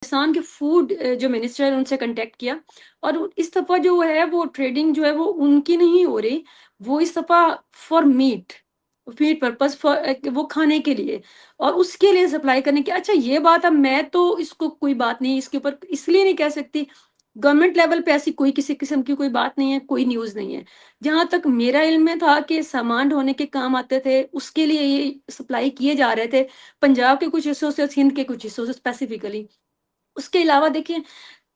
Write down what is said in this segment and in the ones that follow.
राजस्थान के फूड जो मिनिस्टर है उनसे कांटेक्ट किया और इस दफ़ा जो है वो ट्रेडिंग जो है वो उनकी नहीं हो रही, वो इस दफ़ा फॉर मीट मीट पर्पज़ वो खाने के लिए और उसके लिए सप्लाई करने की। अच्छा ये बात अब मैं तो इसको कोई बात नहीं इसके ऊपर इसलिए नहीं कह सकती, गवर्नमेंट लेवल पे ऐसी कोई किसी किस्म की कोई बात नहीं है, कोई न्यूज़ नहीं है। जहाँ तक मेरा इल्म में था कि सामान ढोने के काम आते थे, उसके लिए ये सप्लाई किए जा रहे थे, पंजाब के कुछ हिस्सों से और सिंध के कुछ हिस्सों से स्पेसिफिकली। उसके अलावा देखिए,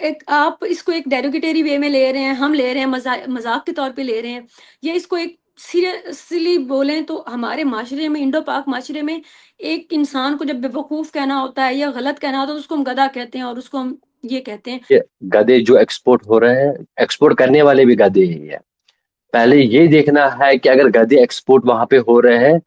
एक आप इसको एक डेरोगेटरी वे में ले रहे हैं, हम ले रहे हैं, मज़ाक के तौर पे ले रहे हैं, या इसको एक सीरियसली बोलें तो हमारे माशरे में, इंडो-पाक माशरे में एक इंसान को जब बेवकूफ़ कहना होता है या गलत कहना होता है तो उसको हम गधा कहते हैं और उसको हम ये कहते हैं। ये गधे जो एक्सपोर्ट हो रहे हैं, एक्सपोर्ट करने वाले भी गधे ही है। पहले ये देखना है कि अगर गधे एक्सपोर्ट वहां पे हो रहे हैं,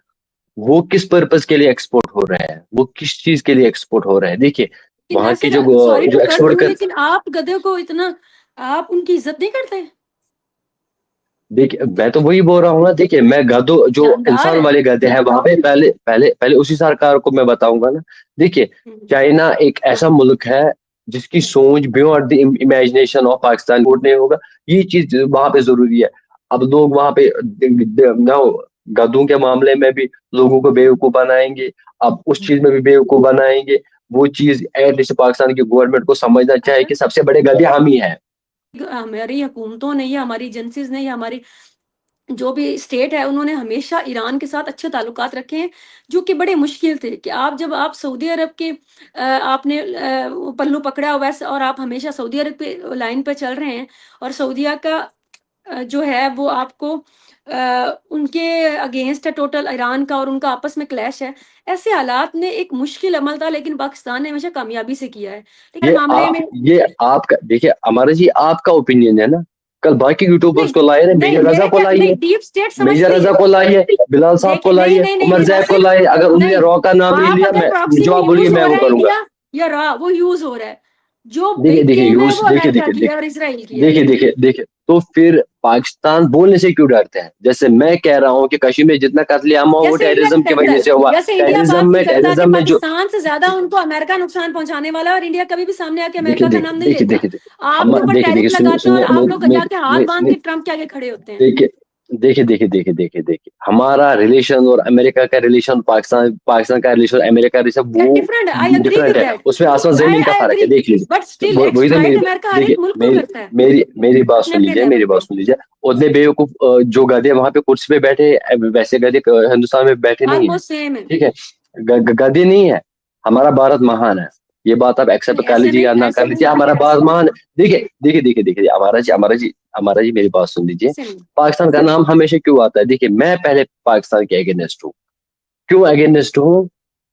वो किस पर्पस के लिए एक्सपोर्ट हो रहे हैं, वो किस चीज के लिए एक्सपोर्ट हो रहे हैं। देखिए कि वहां की नासिर जो सॉरी टू जो कट एक्सपोर्ट यू कर, लेकिन आप गधे को इतना आप उनकी इज़्ज़त नहीं करते? देखिए मैं तो वही बोल रहा हूँ ना। देखिए मैं गधों जो जानदार इंसान है। वाले गधे हैं वहां पे, पहले पहले पहले उसी सरकार को मैं बताऊंगा ना। देखिए हुँ, चाइना एक ऐसा मुल्क है जिसकी सोच beyond the imagination of Pakistan vote नहीं होगा। ये चीज वहां पे जरूरी है। अब लोग वहां पे ना गधों के मामले में भी लोगों को बेवकूफ बनाएंगे, अब उस हुँ। चीज में भी बेवकूफ बनाएंगे। वो चीज एटलीस्ट पाकिस्तान की गवर्नमेंट को समझना चाहिए अच्छा, कि सबसे बड़े गधे हम ही हैं। हमारी हुकूमतों ने या हमारी एजेंसीज़ ने या हमारी जो भी स्टेट है उन्होंने हमेशा ईरान के साथ अच्छे ताल्लुकात रखे हैं, जो कि बड़े मुश्किल थे कि आप जब आप सऊदी अरब के आपने वो पल्लू पकड़ा हुआ है और आप हमेशा सऊदी अरब पे लाइन पे चल रहे हैं और सऊदीया का जो है वो आपको उनके अगेंस्ट है टोटल ईरान का और उनका आपस में क्लैश है। ऐसे हालात में एक मुश्किल अमल था लेकिन पाकिस्तान ने हमेशा कामयाबी से किया है। लेकिन मामले में ये आपका देखिए अमर जी, आपका ओपिनियन है ना। कल बाकी यूट्यूबर्स नहीं, को लाइए, नहीं मेजर रजा मेरे को क्या नहीं लाइए, डीप स्टेट मेजर समझती रजा है। को लाइए, बिलाल साहब को देखिए नहीं, लाइए, नहीं, नहीं, उमर नहीं जैब को नासिर लाइए। अगर उन्होंने नहीं, रॉ का नाम ले वहाँ लिया, पता है मैं प्रॉक्सी जो में आप बोलिए यूज़ मैं हो वो रहा है करूंगा। इंडिया या रॉ वो यूज़ हो रहा है। जो देखिए बिग देखिए गेम है यूज, वो देखिए अमेरिका देखिए की है देखिए और इज़राइल की है। देखिए देखिए देखिए तो फिर पाकिस्तान बोलने से क्यों डरते हैं? जैसे मैं कह रहा हूँ कि कश्मीर में जितना कत्लेआम हुआ वो जैसे इंडिया टेररिज्म नहीं की करता वजह है, से हुआ। जैसे इंडिया बात नहीं करता कि टेररिज्म में जो, पाकिस्तान से ज़्यादा उनको अमेरिका नुकसान पहुँचाने वाला है और इंडिया कभी भी सामने आके देखिए अमेरिका का देखिए नाम नहीं देखिए लेता। देखिए देखिए आपके ऊपर देखिए देखिए टैरिफ सुनिए लगाते हैं और सुनिए आप लोग जाके हाथ बाँध मेरी के ट्रम्प के आगे खड़े होते हैं। देखिए देखिए देखिए देखिए देखिए देखिए हमारा रिलेशन और अमेरिका का रिलेशन, पाकिस्तान पाकिस्तान का रिलेशन, अमेरिका का रिलेशन, दैट वो different I agree different with है। दैट। उसमें आसमान आई जमीन का आई फर्क है, एग्री देख लीजिए। बट स्टिल वही तो एक्सप्लॉइट मेरी, अमेरिका हर एक देखिए मुल्क को मेरी करता है मेरी मेरी बात अपने सुन अपने लीजिए, लेवल मेरी बात पे। सुन लीजिए। उतने बेवकूफ जो गधे वहां पे कुर्सी पे बैठे, वैसे गधे हिंदुस्तान में बैठे नहीं है। ऑलमोस्ट सेम है। ठीक है, गधे नहीं है। हमारा भारत महान है, ये बात आप एक्सेप्ट नहीं कर ऐसे लीजिए नहीं, या ना कर ऐसे लीजिए, नहीं, हमारा भारत महान है। देखिए देखिए देखिए देखिए हमारा जी मेरी बात सुन लीजिए। ऐसे नहीं। पाकिस्तान का नाम हमेशा क्यों आता है? देखिए मैं पहले पाकिस्तान के अगेंस्ट हूँ। क्यों अगेंस्ट हूँ?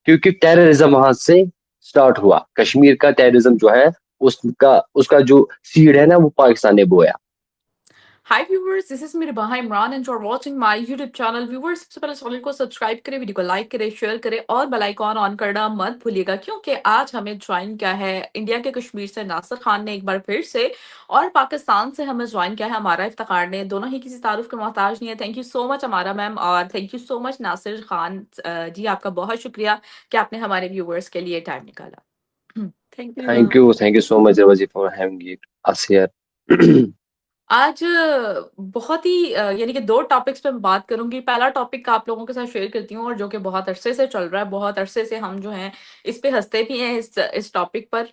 क्योंकि टेररिज्म वहां से स्टार्ट हुआ। कश्मीर का टेररिज्म जो है, उसका उसका जो सीड है ना, वो पाकिस्तान ने बोया। हाय व्यूवर्स, दिस इज मेरे बहा Imran and you are watching my YouTube channel. Viewers, सबसे पहले चैनल को सब्सक्राइब करें, वीडियो को लाइक करें, शेयर करें और बेल आइकॉन ऑन करना मत भूलिएगा, क्योंकि आज हमें ज्वाइन किया है इंडिया के कश्मीर से नासिर खान ने एक बार फिर से, और पाकिस्तान से हमें ज्वाइन किया है हमारा इफ्तिखार ने। दोनों ही किसी तारुफ के मोहताज नहीं है। थैंक यू सो मच हमारा मैम, और thank you so much Nasir Khan ji, आपका बहुत शुक्रिया कि आपने हमारे व्यूवर्स के लिए टाइम निकाला। Thank you. Thank you so much Ravaji for having us here. आज बहुत ही यानी कि 2 टॉपिक्स पे मैं बात करूँगी। पहला टॉपिक आप लोगों के साथ शेयर करती हूँ, और जो कि बहुत अरसे से चल रहा है, बहुत अरसे से हम जो हैं इस पे हँसते भी हैं इस टॉपिक पर,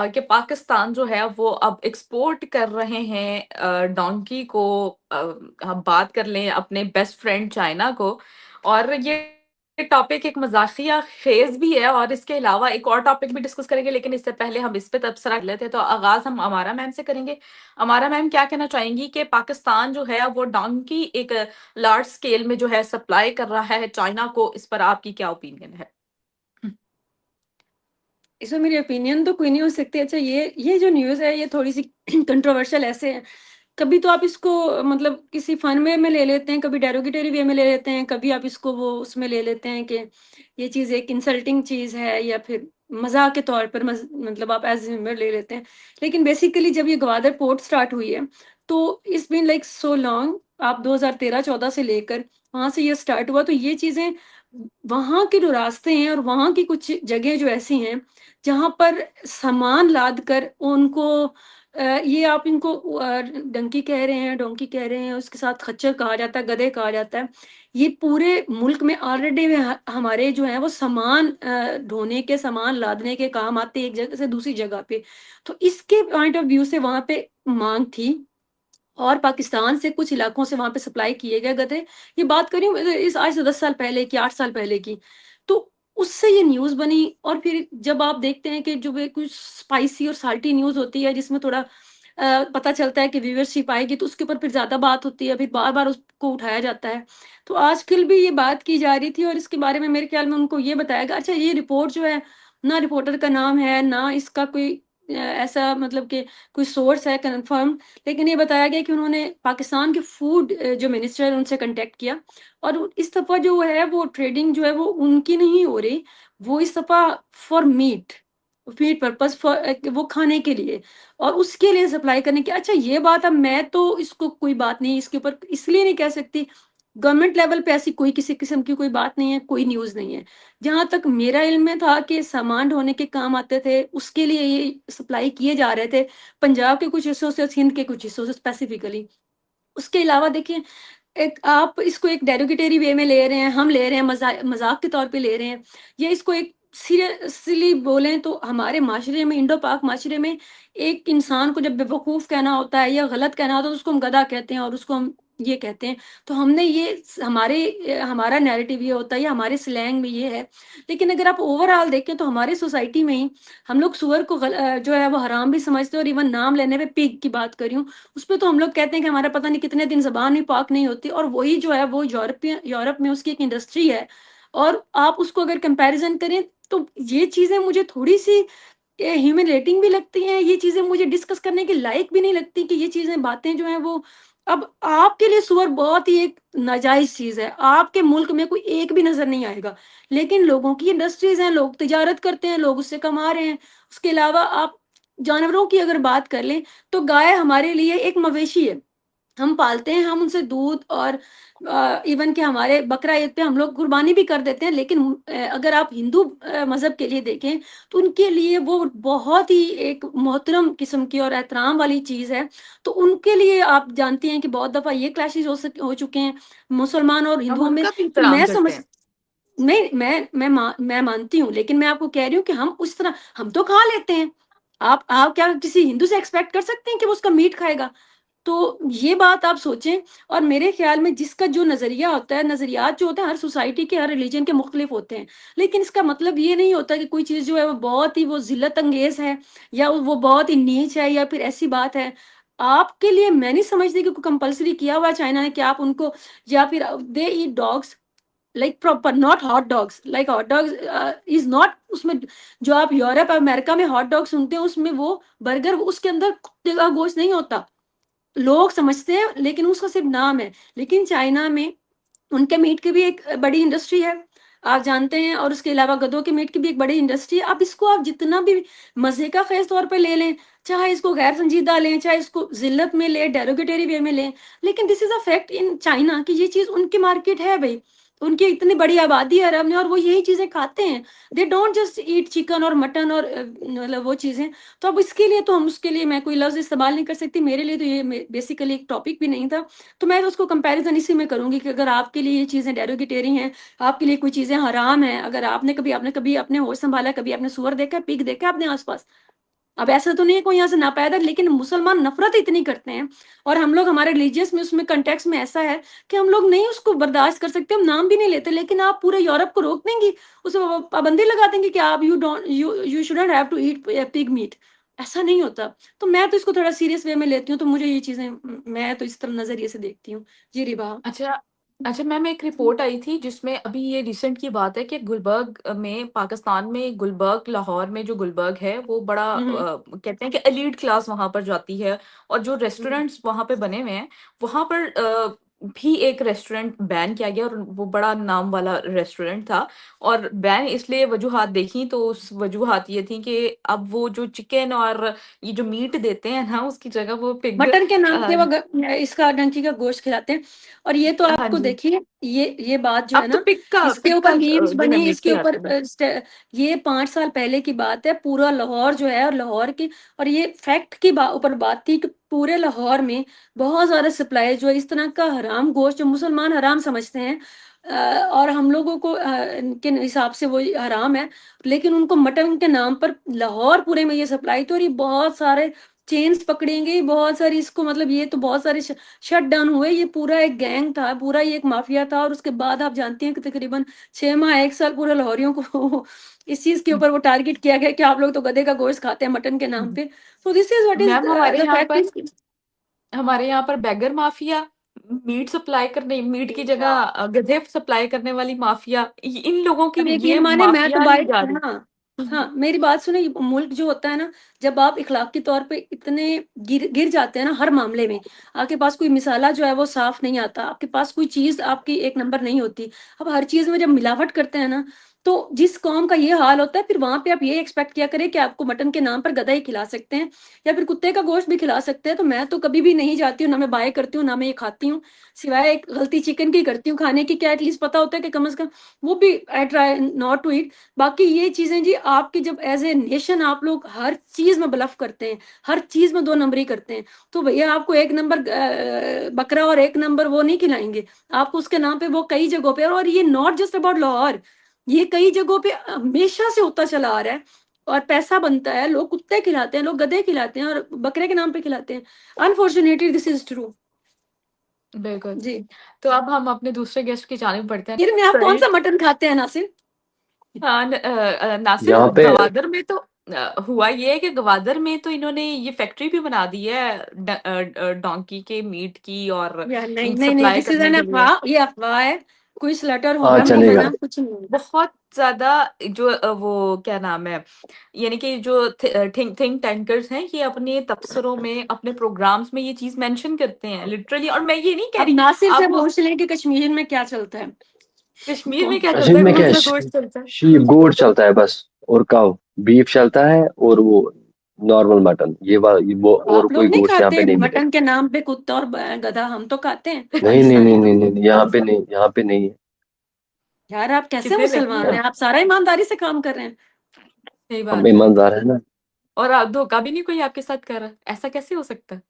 कि पाकिस्तान जो है वो अब एक्सपोर्ट कर रहे हैं डोंकी को। हम बात कर लें अपने बेस्ट फ्रेंड चाइना को, और ये टॉपिक एक मज़ाक़िया ख़ेज़ भी है, और इसके अलावा एक और टॉपिक भी डिस्कस करेंगे, लेकिन इससे पहले हम इस पे तबसरा कर लेते हैं। तो आगाज़ हम अमारा मैम से करेंगे। हमारा मैम क्या कहना चाहेंगी कि पाकिस्तान जो है वो डोंकी एक लार्ज स्केल में जो है सप्लाई कर रहा है चाइना को, इस पर आपकी क्या ओपिनियन है? इसमें मेरी ओपिनियन तो कोई नहीं हो सकती। अच्छा ये जो न्यूज़ है ये थोड़ी सी कंट्रोवर्शियल ऐसे है। कभी तो आप इसको मतलब किसी फन वे में ले लेते हैं, कभी डेरोगेटरी वे में ले लेते हैं, कभी आप इसको वो उसमें ले लेते हैं कि ये चीज़ एक इंसल्टिंग चीज़ है या फिर मज़ाक के तौर पर मतलब आप एज़ ह्यूमर ले लेते हैं। लेकिन बेसिकली जब ये गवादर पोर्ट स्टार्ट हुई है, तो it's been like so long. आप 2013-14 से लेकर वहाँ से ये स्टार्ट हुआ, तो ये चीज़ें वहाँ के जो रास्ते हैं और वहाँ की कुछ जगह जो ऐसी हैं, जहाँ पर सामान लाद कर उनको ये आप इनको डंकी कह रहे हैं, डोंकी कह रहे हैं, उसके साथ खच्चर कहा जाता है, गधे कहा जाता है। ये पूरे मुल्क में ऑलरेडी में हमारे जो हैं वो सामान ढोने के, सामान लादने के काम आते हैं एक जगह से दूसरी जगह पे। तो इसके पॉइंट ऑफ व्यू से वहाँ पे माँग थी और पाकिस्तान से कुछ इलाकों से वहाँ पे सप्लाई किए गए गधे। ये बात कर रही हूँ इस आज से 10 साल पहले की, 8 साल पहले की। तो उससे ये न्यूज़ बनी और फिर जब आप देखते हैं कि जो वे कुछ स्पाइसी और साल्टी न्यूज़ होती है जिसमें थोड़ा पता चलता है कि व्यूअरशिप आएगी तो उसके ऊपर फिर ज़्यादा बात होती है, फिर बार-बार उसको उठाया जाता है। तो आजकल भी ये बात की जा रही थी और इसके बारे में मेरे ख्याल में उनको ये बताया गया अच्छा ये रिपोर्ट जो है, ना रिपोर्टर का नाम है, ना इसका कोई ऐसा मतलब कि कोई सोर्स है कन्फर्म, लेकिन ये बताया गया कि उन्होंने पाकिस्तान के फूड जो मिनिस्टर है उनसे कॉन्टैक्ट किया और इस दफ़ा जो है वो ट्रेडिंग जो है वो उनकी नहीं हो रही, वो इस दफ़ा for meat meat purpose for वो खाने के लिए और उसके लिए सप्लाई करने की अच्छा ये बात अब मैं तो इसको कोई बात नहीं इसके ऊपर इसलिए नहीं कह सकती, गवर्नमेंट लेवल पे ऐसी कोई किसी किस्म की कोई बात नहीं है, कोई न्यूज़ नहीं है। जहाँ तक मेरा इल्म में था कि सामान ढोने के काम आते थे, उसके लिए ये सप्लाई किए जा रहे थे, पंजाब के कुछ हिस्सों से, सिंध के कुछ हिस्सों से स्पेसिफिकली। उसके अलावा देखिए, एक आप इसको एक डेरोगेटरी वे में ले रहे हैं, हम ले रहे हैं, मज़ाक के तौर पे ले रहे हैं, या इसको एक सीरियसली बोलें तो हमारे माशरे में, इंडो-पाक माशरे में एक इंसान को जब बेवकूफ़ कहना होता है या गलत कहना होता है, तो उसको हम गधा कहते हैं और उसको हम ये कहते हैं। तो हमने ये हमारा नैरेटिव ये होता है या हमारे स्लैंग में ये है। लेकिन अगर आप ओवरऑल देखें तो हमारे सोसाइटी में ही हम लोग सूअर को जो है वो हराम भी समझते हैं और इवन नाम लेने पे पिग की बात कर रही हूँ, उसपे तो हम लोग कहते हैं कि हमारा पता नहीं कितने दिन ज़बान भी पाक नहीं होती और वही जो है वो यूरोप में उसकी एक इंडस्ट्री है और आप उसको अगर कंपैरिज़न करें तो ये चीज़ें मुझे थोड़ी-सी ह्यूमिलेटिंग भी लगती हैं, ये चीज़ें मुझे डिस्कस करने के लायक भी नहीं लगती कि ये चीज़ें बातें जो हैं वो अब आपके लिए सूअर बहुत ही एक नाजायज़ चीज़ है, आपके मुल्क में कोई एक भी नज़र नहीं आएगा। लेकिन लोगों की इंडस्ट्रीज़ हैं, लोग तिजारत करते हैं, लोग उससे कमा रहे हैं। उसके अलावा आप जानवरों की अगर बात कर लें तो गाय हमारे लिए एक मवेशी है। हम पालते हैं, हम उनसे दूध और इवन कि हमारे बकरा ईद पे हम लोग कुर्बानी भी कर देते हैं, लेकिन अगर आप हिंदू मज़हब के लिए देखें, तो उनके लिए वो बहुत ही एक मोहतरम किस्म की और एहतराम वाली चीज़ है। तो उनके लिए आप जानती हैं कि बहुत दफ़ा ये क्लैशेज़ हो चुके हैं, मुसलमान और हम हिंदुओं में। उनका भी तो एहतराम मैं करते समझ हैं। मैं मानती हूँ, लेकिन मैं आपको कह रही हूँ कि हम उस तरह हम तो खा लेते हैं। आप क्या किसी हिंदू से एक्सपेक्ट कर सकते हैं कि वो उसका मीट खाएगा? तो ये बात आप सोचें और मेरे ख़्याल में जिसका जो नज़रिया होता है, नज़रियात जो होते हैं हर सोसाइटी के, हर रिलीजन के मुख्तलिफ होते हैं। लेकिन इसका मतलब ये नहीं होता कि कोई चीज़ जो है वो बहुत ही वो ज़िल्लत अंगेज़ है या वो बहुत ही नीच है या फिर ऐसी बात है। आपके लिए मैं नहीं समझती कि कोई कंपल्सरी किया हुआ है चाइना ने कि आप उनको या फिर they eat dogs like proper not hot dogs like hot dogs is not उसमें जो आप यूरोप, अमेरिका में हॉट डॉग सुनते हैं उसमें वो बर्गर उसके अंदर कुत्ते का गोश्त नहीं होता। लोग समझते हैं लेकिन उसका सिर्फ नाम है। लेकिन चाइना में उनके मीट की भी एक बड़ी इंडस्ट्री है, आप जानते हैं और उसके अलावा गधों के मीट की भी एक बड़ी इंडस्ट्री है। अब इसको आप जितना भी मज़े का ख़ेज़ तौर पे ले लें, चाहे इसको गैर संजीदा लें, चाहे इसको ज़िल्लत में लें, डेरोगेटरी वे में लें, लेकिन this is a fact in China कि ये चीज़ उनकी मार्केट है भई। उनकी इतनी बड़ी आबादी है अरब में और वो यही चीज़ें खाते हैं। They don't just eat chicken और मटन और मतलब वो चीज़ें। तो अब इसके लिए तो हम उसके लिए मैं कोई लफ़्ज़ इस्तेमाल नहीं कर सकती। मेरे लिए तो ये बेसिकली एक टॉपिक भी नहीं था। तो मैं उसको कंपैरिज़न इसी में करूँगी कि अगर आपके लिए ये चीज़ें डेरोगेटरी हैं, आपके लिए कोई चीज़ें हराम हैं, अगर आपने कभी अपने होश सँभाला, कभी आपने सूअर देखा है, पिग देखा है अपने आस-पास? अब ऐसा तो नहीं है कोई यहाँ से नापैदा, लेकिन मुसलमान नफ़रत इतनी करते हैं और हम लोग हमारे रिलीजियस में उसमें कॉन्टेक्स्ट में ऐसा है कि हम लोग नहीं उसको बर्दाश्त कर सकते, हम नाम भी नहीं लेते, लेकिन आप पूरे यूरोप को रोक देंगी, उसे पाबंदी लगा देंगे कि आप you shouldn't have to eat pig meat. ऐसा नहीं होता। तो मैं तो इसको थोड़ा सीरियस वे में लेती हूँ, तो मुझे ये चीज़ें मैं तो इस तरह नज़रिए से देखती हूँ। जी, रिबा। अच्छा, अच्छा मैम एक रिपोर्ट आई थी जिसमें अभी ये रिसेंट की बात है कि गुलबर्ग में पाकिस्तान में गुलबर्ग लाहौर में जो गुलबर्ग है वो बड़ा हुँ, हुँ। कहते हैं कि एलीट क्लास वहाँ पर जाती है और जो हुँ। रेस्टोरेंट्स वहाँ पे बने हुए हैं वहाँ पर भी एक रेस्टोरेंट बैन किया गया और वो बड़ा नाम वाला रेस्टोरेंट था और बैन इसलिए वजूहात देखी तो उस वजूहात ये थी कि अब वो जो चिकन और ये जो मीट देते हैं ना उसकी जगह वो पिग मटन के नाम पे वो इसका डंकी का गोश्त खिलाते हैं और ये तो हाँ आपको जी देखिए ये बात जो है अब तो ना, इसके पिक का ऊपर मीम्स जो है बने, मीट इसके ऊपर खिलाते हैं। ये 5 साल पहले की बात है। पूरा लाहौर जो है, और लाहौर की, और ये फैक्ट की ऊपर बात थी कि पूरे लाहौर में बहुत सारे सप्लाई जो है इस तरह का हराम गोश्त, जो मुसलमान हराम समझते हैं, और हम लोगों को के हिसाब से वो हराम है, लेकिन उनको मटन के नाम पर लाहौर पूरे में ये सप्लाई थी। और ये बहुत सारे चेन्स पकड़ेंगे, बहुत सारी इसको, मतलब ये तो बहुत सारे शट डाउन हुए। ये पूरा एक गैंग था, पूरा ये एक माफिया था। और उसके बाद आप जानती हैं कि तकरीबन 6 माह 1 साल पूरे लाहौरियों को इस चीज के ऊपर वो टारगेट किया गया कि आप लोग तो गधे का गोश्त खाते हैं मटन के नाम पे। तो this is what is ma'am हमारे द यहाँ फैक्ट पर is. Beggar mafia, meat supply करने, मीट की जगह गधे सप्लाई करने वाली माफिया, इन लोगों की अब ये यकीन माने, मैं तो माफिया ही बाइट, जा रही। हाँ, हाँ, मेरी बात सुने। ये मुल्क जो होता है ना, जब आप इखलाकी तौर पे इतने गिर गिर जाते हैं ना हर मामले में, आपके पास कोई मिसाला जो है वो साफ नहीं आता, आपके पास कोई चीज आपकी एक नंबर नहीं होती। अब हर चीज में जब मिलावट करते हैं ना, तो जिस कौम का ये हाल होता है, फिर वहां पे आप ये एक्सपेक्ट किया करें कि आपको मटन के नाम पर गधा ही खिला सकते हैं, या फिर कुत्ते का गोश्त भी खिला सकते हैं। तो मैं तो कभी भी नहीं जाती हूँ, ना मैं बाय करती हूँ, ना मैं ये खाती हूँ। सिवाय एक गलती चिकन की करती हूँ खाने की, क्या एटलीस्ट पता होता है कि कम से कम वो भी I try not to eat. बाकी ये चीजें जी, आपकी जब एज ए नेशन आप लोग हर चीज में ब्लफ करते हैं, हर चीज में दो नंबरी करते हैं, तो भैया आपको एक नंबर बकरा और एक नंबर वो नहीं खिलाएंगे आपको उसके नाम पे। वो कई जगहों पे, और ये नॉट जस्ट अबाउट लाहौर, ये कई जगहों पे हमेशा से होता चला आ रहा है। और पैसा बनता है, लोग कुत्ते खिलाते हैं, लोग गधे खिलाते हैं, और बकरे के नाम पे खिलाते हैं। Unfortunately this is true. बिल्कुल। जी। तो अब हम अपने दूसरे गेस्ट की जानिब बढ़ते हैं। फिर में आप कौन सा सईद, मटन खाते हैं नासिर? हाँ, नासिर, यहाँ पे गवादर में तो हुआ ये है कि गवादर में तो इन्होंने ये फैक्ट्री भी बना दी है डोंकी के मीट की, और या नहीं, नहीं, नहीं, सप्लाई दिस इज करने एन के लिए। अफवाह, ये अफवाह है। कोई स्लटर हाँ हॉर्म नहीं चलेगा। बना, कुछ नहीं। बहुत ज्यादा जो वो क्या नाम है, यानी कि जो थिंक टैंकर्स हैं, ये अपने तबसरों में, अपने प्रोग्राम्स में ये चीज मेंशन करते हैं लिटरली। और मैं ये नहीं कह अब रही, नासिर से आप पूछ लें कि कश्मीर में क्या चलता है। कश्मीर में कौन? क्या चलता कश्मीर है, में कौन क्या है? सा गोश्त चलता है? शीप गोट चलता है बस, और काव बीफ चलता है, और वो नॉर्मल मटन, वो और आप कोई लोग नहीं गोश्त यहाँ पे खाते नहीं मटन मिलेगा। के नाम पे कुत्ता और गधा? हम तो खाते हैं नहीं नहीं पाकिस्तानी नहीं तो। नहीं नहीं, यहाँ पे नहीं, यहाँ पे नहीं है। यार आप कैसे कितने नहीं मुसलमान है, हैं? आप सारा ईमानदारी से काम कर रहे हैं। सही हम बात है। ईमानदार है ना। और धोखा भी नहीं कोई आपके साथ कर रहा, ऐसा कैसे हो सकता है?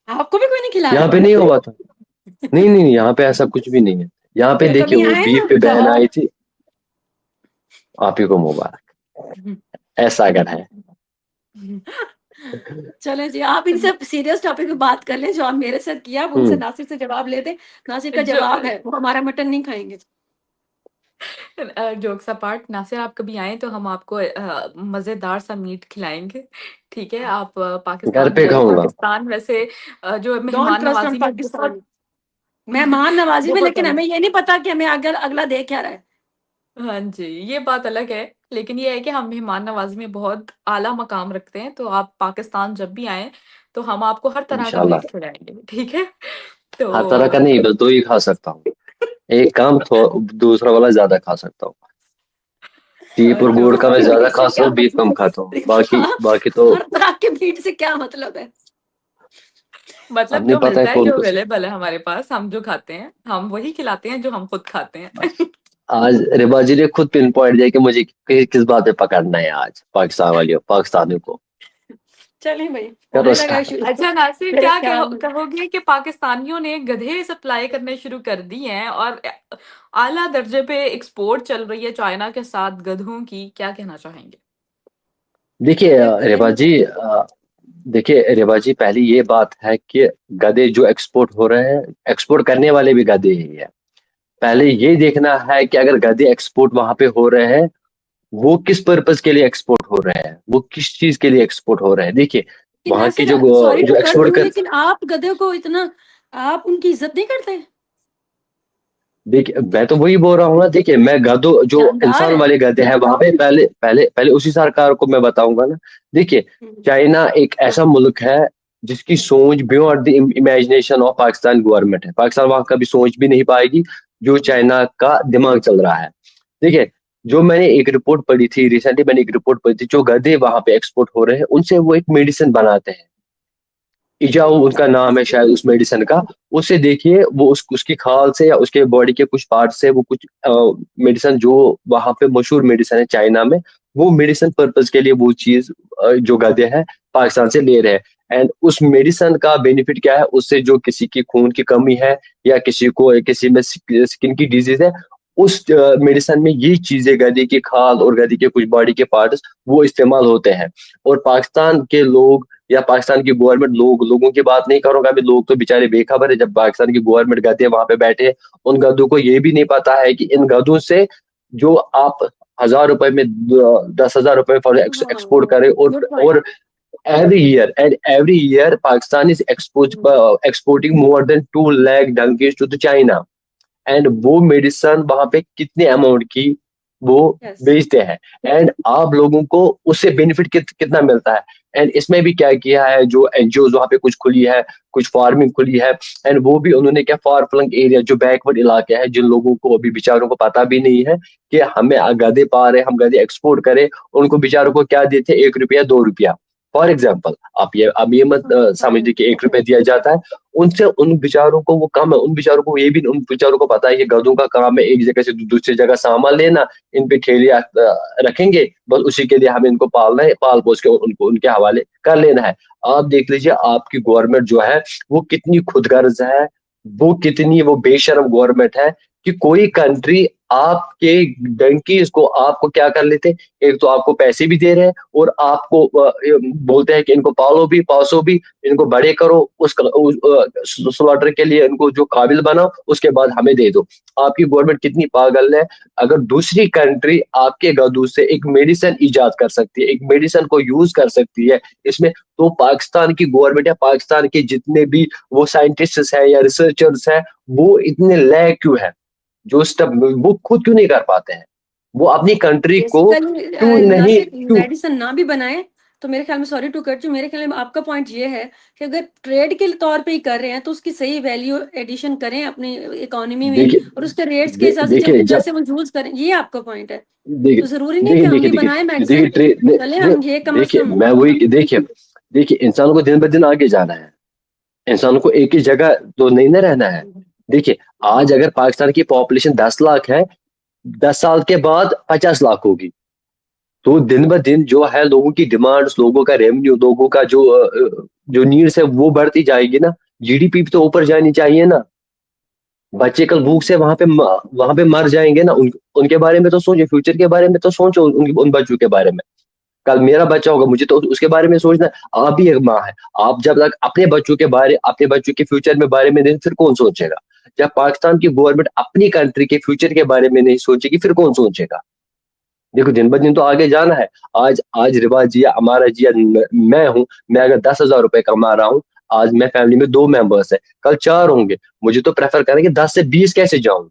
आपको भी कोई नहीं खिला यहाँ रहा? पे नहीं हुआ था। नहीं नहीं नहीं, यहाँ पे ऐसा कुछ भी नहीं है। यहाँ पे फिर देखिए, कभी वो आए बीफ ना पे तो बहन आई थी। आप ही को मुबारक। ऐसा अगर है। चले जी, आप इनसे सीरियस टॉपिक पे बात कर लें जो आप मेरे साथ किया, आप उनसे हम्म। नासिर से जवाब ले दें। नासिर का जो जवाब है वो हमारा मटन नहीं खाएंगे। जोक्स अपार्ट, नासिर आप कभी आए तो हम आपको मजेदार सा मीट खिलाएंगे। ठीक है, आप घर पाकिस्तान पे गए, खाऊंगा। पाकिस्तान वैसे जो डोंट मेहमान ट्रस्ट ऑन नवाजी में पाकिस्तान। बहुत मेहमान नवाजी में, बहुत लेकिन अलग। हमें ये नहीं पता कि हमें अगला अगला दे क्या रहा है। हाँ जी, ये बात अलग है। लेकिन ये है कि हम मेहमान नवाजी में बहुत आला मकाम रखते हैं, तो आप पाकिस्तान जब भी आए तो हम आपको हर तरह का इंशाल्लाह। मीट खिलाएंगे, ठीक है? हर तरह का तो नहीं, बस दो ही खा सकता हूँ। एक काम तो दूसरा वाला ज्यादा खा सकता हूँ। शीप और गोड़ हर का तरह मैं के ज्यादा मीट से खाता क्या हूँ, बीफ कम मतलब? खाता हूँ, बाकी हाँ, बाकी तो हर तरह के मीट से क्या मतलब है? मतलब अब नहीं जो पता है मिलता है, कौन जो कुछ। अवेलेबल है हमारे पास, हम जो खाते हैं हम वही खिलाते हैं जो हम खुद खाते हैं। आज रिबाजी ने खुद पिन पॉइंट दिया कि मुझे किस बात पे पकड़ना है आज पाकिस्तान वालियों पाकिस्तानियों को। चलें भाई, करो होने लगा स्टार्ट। शुरू अच्छा नासिर, मेरे क्या ख्याल में। कहोगे कि पाकिस्तानियों ने गधे सप्लाई करने शुरू कर दिए हैं, और आला दर्जे पे एक्सपोर्ट चल रही है चाइना के साथ गधों की, क्या कहना चाहेंगे? देखिए गधे गधे रेबा जी, देखिए रेबा जी, पहली ये बात है कि गधे जो एक्सपोर्ट हो रहे हैं, एक्सपोर्ट करने वाले भी गधे ही है। पहले ये देखना है कि अगर गधे एक्सपोर्ट वहां पे हो रहे हैं, वो किस पर्पज के लिए एक्सपोर्ट हो रहे हैं, वो किस चीज के लिए एक्सपोर्ट हो रहे हैं। देखिए कि वहां की नासिर, जो सॉरी टू जो कट एक्सपोर्ट यू, कर, लेकिन आप गधे को इतना, आप उनकी इज्जत नहीं करते? देखिए मैं तो वही बोल रहा हूँ ना। देखिए मैं गधों, जो जानदार इंसान है। वाले गधे हैं वहां पे, पहले पहले पहले उसी सरकार को मैं बताऊंगा ना। देखिए हम्म, चाइना एक ऐसा मुल्क है जिसकी सोच beyond the imagination of Pakistan government है। पाकिस्तान वहां कभी सोच भी नहीं पाएगी जो हम्म। चाइना का दिमाग चल रहा है। देखिए जो मैंने एक रिपोर्ट पढ़ी थी रिसेंटली, मैंने एक रिपोर्ट पढ़ी थी, जो गधे वहां पे एक्सपोर्ट हो रहे हैं उनसे वो एक मेडिसिन बनाते हैं। इजाऊ उनका नाम है शायद उस मेडिसिन का। उसे देखिए, वो उसकी खाल से या उसके बॉडी के कुछ पार्ट से वो कुछ मेडिसिन जो वहां पे मशहूर मेडिसिन है चाइना में, वो मेडिसिन पर्पज के लिए वो चीज जो गधे हैं पाकिस्तान से ले रहे हैं। एंड उस मेडिसिन का बेनिफिट क्या है, उससे जो किसी की खून की कमी है या किसी में स्किन की डिजीज है, उस मेडिसिन में ये चीजें गधे की खाल और गधे के कुछ बॉडी के पार्ट्स वो इस्तेमाल होते हैं। और पाकिस्तान के लोग या पाकिस्तान की गवर्नमेंट, लोगों की बात नहीं करूंगा अभी, लोग तो बेचारे बेखबर है। जब पाकिस्तान की गवर्नमेंट गधे वहां पे बैठे हैं, उन गधों को ये भी नहीं पता है कि इन गधों से जो आप 1,000 रुपए में 10,000 रुपए फॉर एक्सपोर्ट करें, गुड पॉइंट। और every year Pakistan is exporting more than 2 lakh donkeys to the China। And वो मेडिसन वहां पे कितने अमाउंट की वो यस बेचते हैं, एंड आप लोगों को उससे बेनिफिट कितना मिलता है। एंड इसमें भी क्या किया है, जो एनजीओ वहां पे कुछ खुली है, कुछ फार्मिंग खुली है, एंड वो भी उन्होंने क्या फार फ्लंग एरिया जो बैकवर्ड इलाके हैं, जिन लोगों को अभी बेचारों को पता भी नहीं है कि हमें गधे पा रहे, हम गधे एक्सपोर्ट करें, उनको बेचारों को क्या देते, 1 रुपया 2 रुपया फॉर एग्जाम्पल। आप ये अब ये मत समझ लीजिए कि 1 रुपया दिया जाता है, उनसे उन बेचारों को वो कम है। उन बेचारों को ये भी, उन बेचारों को पता है कि गधों का काम है एक जगह से दूसरी जगह सामान लेना, इन पे ठेलियां रखेंगे, बस उसी के लिए हमें इनको पालना है, पाल पोस के उनको उनके हवाले कर लेना है। आप देख लीजिए आपकी गवर्नमेंट जो है वो कितनी खुदगर्ज है, वो कितनी वो बेशर्म गवर्नमेंट है कि कोई कंट्री आपके डंकीज को आपको क्या कर लेते, एक तो आपको पैसे भी दे रहे हैं और आपको बोलते हैं कि इनको पालो भी पासो भी, इनको बड़े करो, उस स्लॉटर के लिए इनको जो काबिल बनाओ, उसके बाद हमें दे दो। आपकी गवर्नमेंट कितनी पागल है। अगर दूसरी कंट्री आपके गधों से एक मेडिसिन इजाद कर सकती है, एक मेडिसिन को यूज कर सकती है इसमें, तो पाकिस्तान की गवर्नमेंट या पाकिस्तान के जितने भी वो साइंटिस्ट्स हैं या रिसर्चर्स हैं, वो इतने लैग क्यों है, जो स्टेप वो खुद क्यों नहीं कर पाते हैं, वो अपनी कंट्री को क्यों बेसिकली नहीं नासिर मेडिसिन ना भी बनाए तो मेरे ख्याल में, सॉरी टू कट यू, मेरे ख्याल में आपका पॉइंट ये है कि अगर ट्रेड के तौर पे ही कर रहे हैं तो उसकी सही वैल्यू एडिशन करें अपनी इकोनॉमी में देखिए और उसके रेट्स के हिसाब से जब देखिए जब जैसे वो यूज करें, ये आपका पॉइंट है। देखिए तो जरूरी नहीं कि देखिए हम देखिए भी देखिए बनाए देखिए मेडिसिन, चले हम ये कम से देखिए कम। मैं वही देखिए इंसान को दिन ब दिन आगे जाना है, इंसान को एक ही जगह तो नहीं ना रहना है। देखिए आज अगर पाकिस्तान की पॉपुलेशन 10 लाख है, 10 साल के बाद 50 लाख होगी, तो दिन ब दिन जो है लोगों की डिमांड्स, लोगों का रेवेन्यू, लोगों का जो नीड्स है वो बढ़ती जाएगी ना। जीडीपी भी तो ऊपर जानी चाहिए ना। बच्चे कल भूख से वहां पे मर जाएंगे ना, उनके बारे में तो सोचो, फ्यूचर के बारे में तो सोचो, उन बच्चों के बारे में। कल मेरा बच्चा होगा, मुझे तो उसके बारे में सोचना है। आप भी एक माँ है, आप जब तक अपने बच्चों के फ्यूचर में बारे में नहीं, फिर कौन सोचेगा। जब पाकिस्तान की गवर्नमेंट अपनी कंट्री के फ्यूचर के बारे में नहीं सोचेगी, फिर कौन सोचेगा। देखो दिन ब दिन तो आगे जाना है। आज रिवाज जिया, हमारा जिया, मैं हूँ, मैं अगर 10,000 रुपए कमा रहा हूँ, आज मैं फैमिली में 2 मेंबर्स है, कल 4 होंगे, मुझे तो प्रेफर करेंगे 10 से 20 कैसे जाऊं।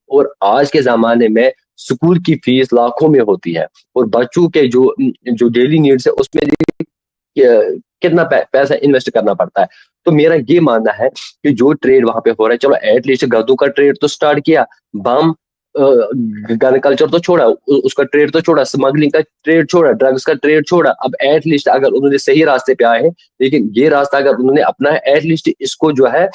और आज के जमाने में स्कूल की फीस लाखों में होती है, और बच्चों के जो डेली नीड्स है उसमें कितना पैसा इन्वेस्ट करना पड़ता है। तो मेरा ये मानना है कि जो ट्रेड वहां पे हो रहा है, चलो एटलीस्ट गधों का ट्रेड तो स्टार्ट किया, बम गन कल्चर तो छोड़ा, उसका ट्रेड तो छोड़ा, स्मगलिंग का ट्रेड छोड़ा, ड्रग्स का ट्रेड छोड़ा, अब एटलीस्ट अगर उन्होंने सही रास्ते पे आए हैं, लेकिन ये रास्ता अगर उन्होंने अपना है, एटलीस्ट इसको जो है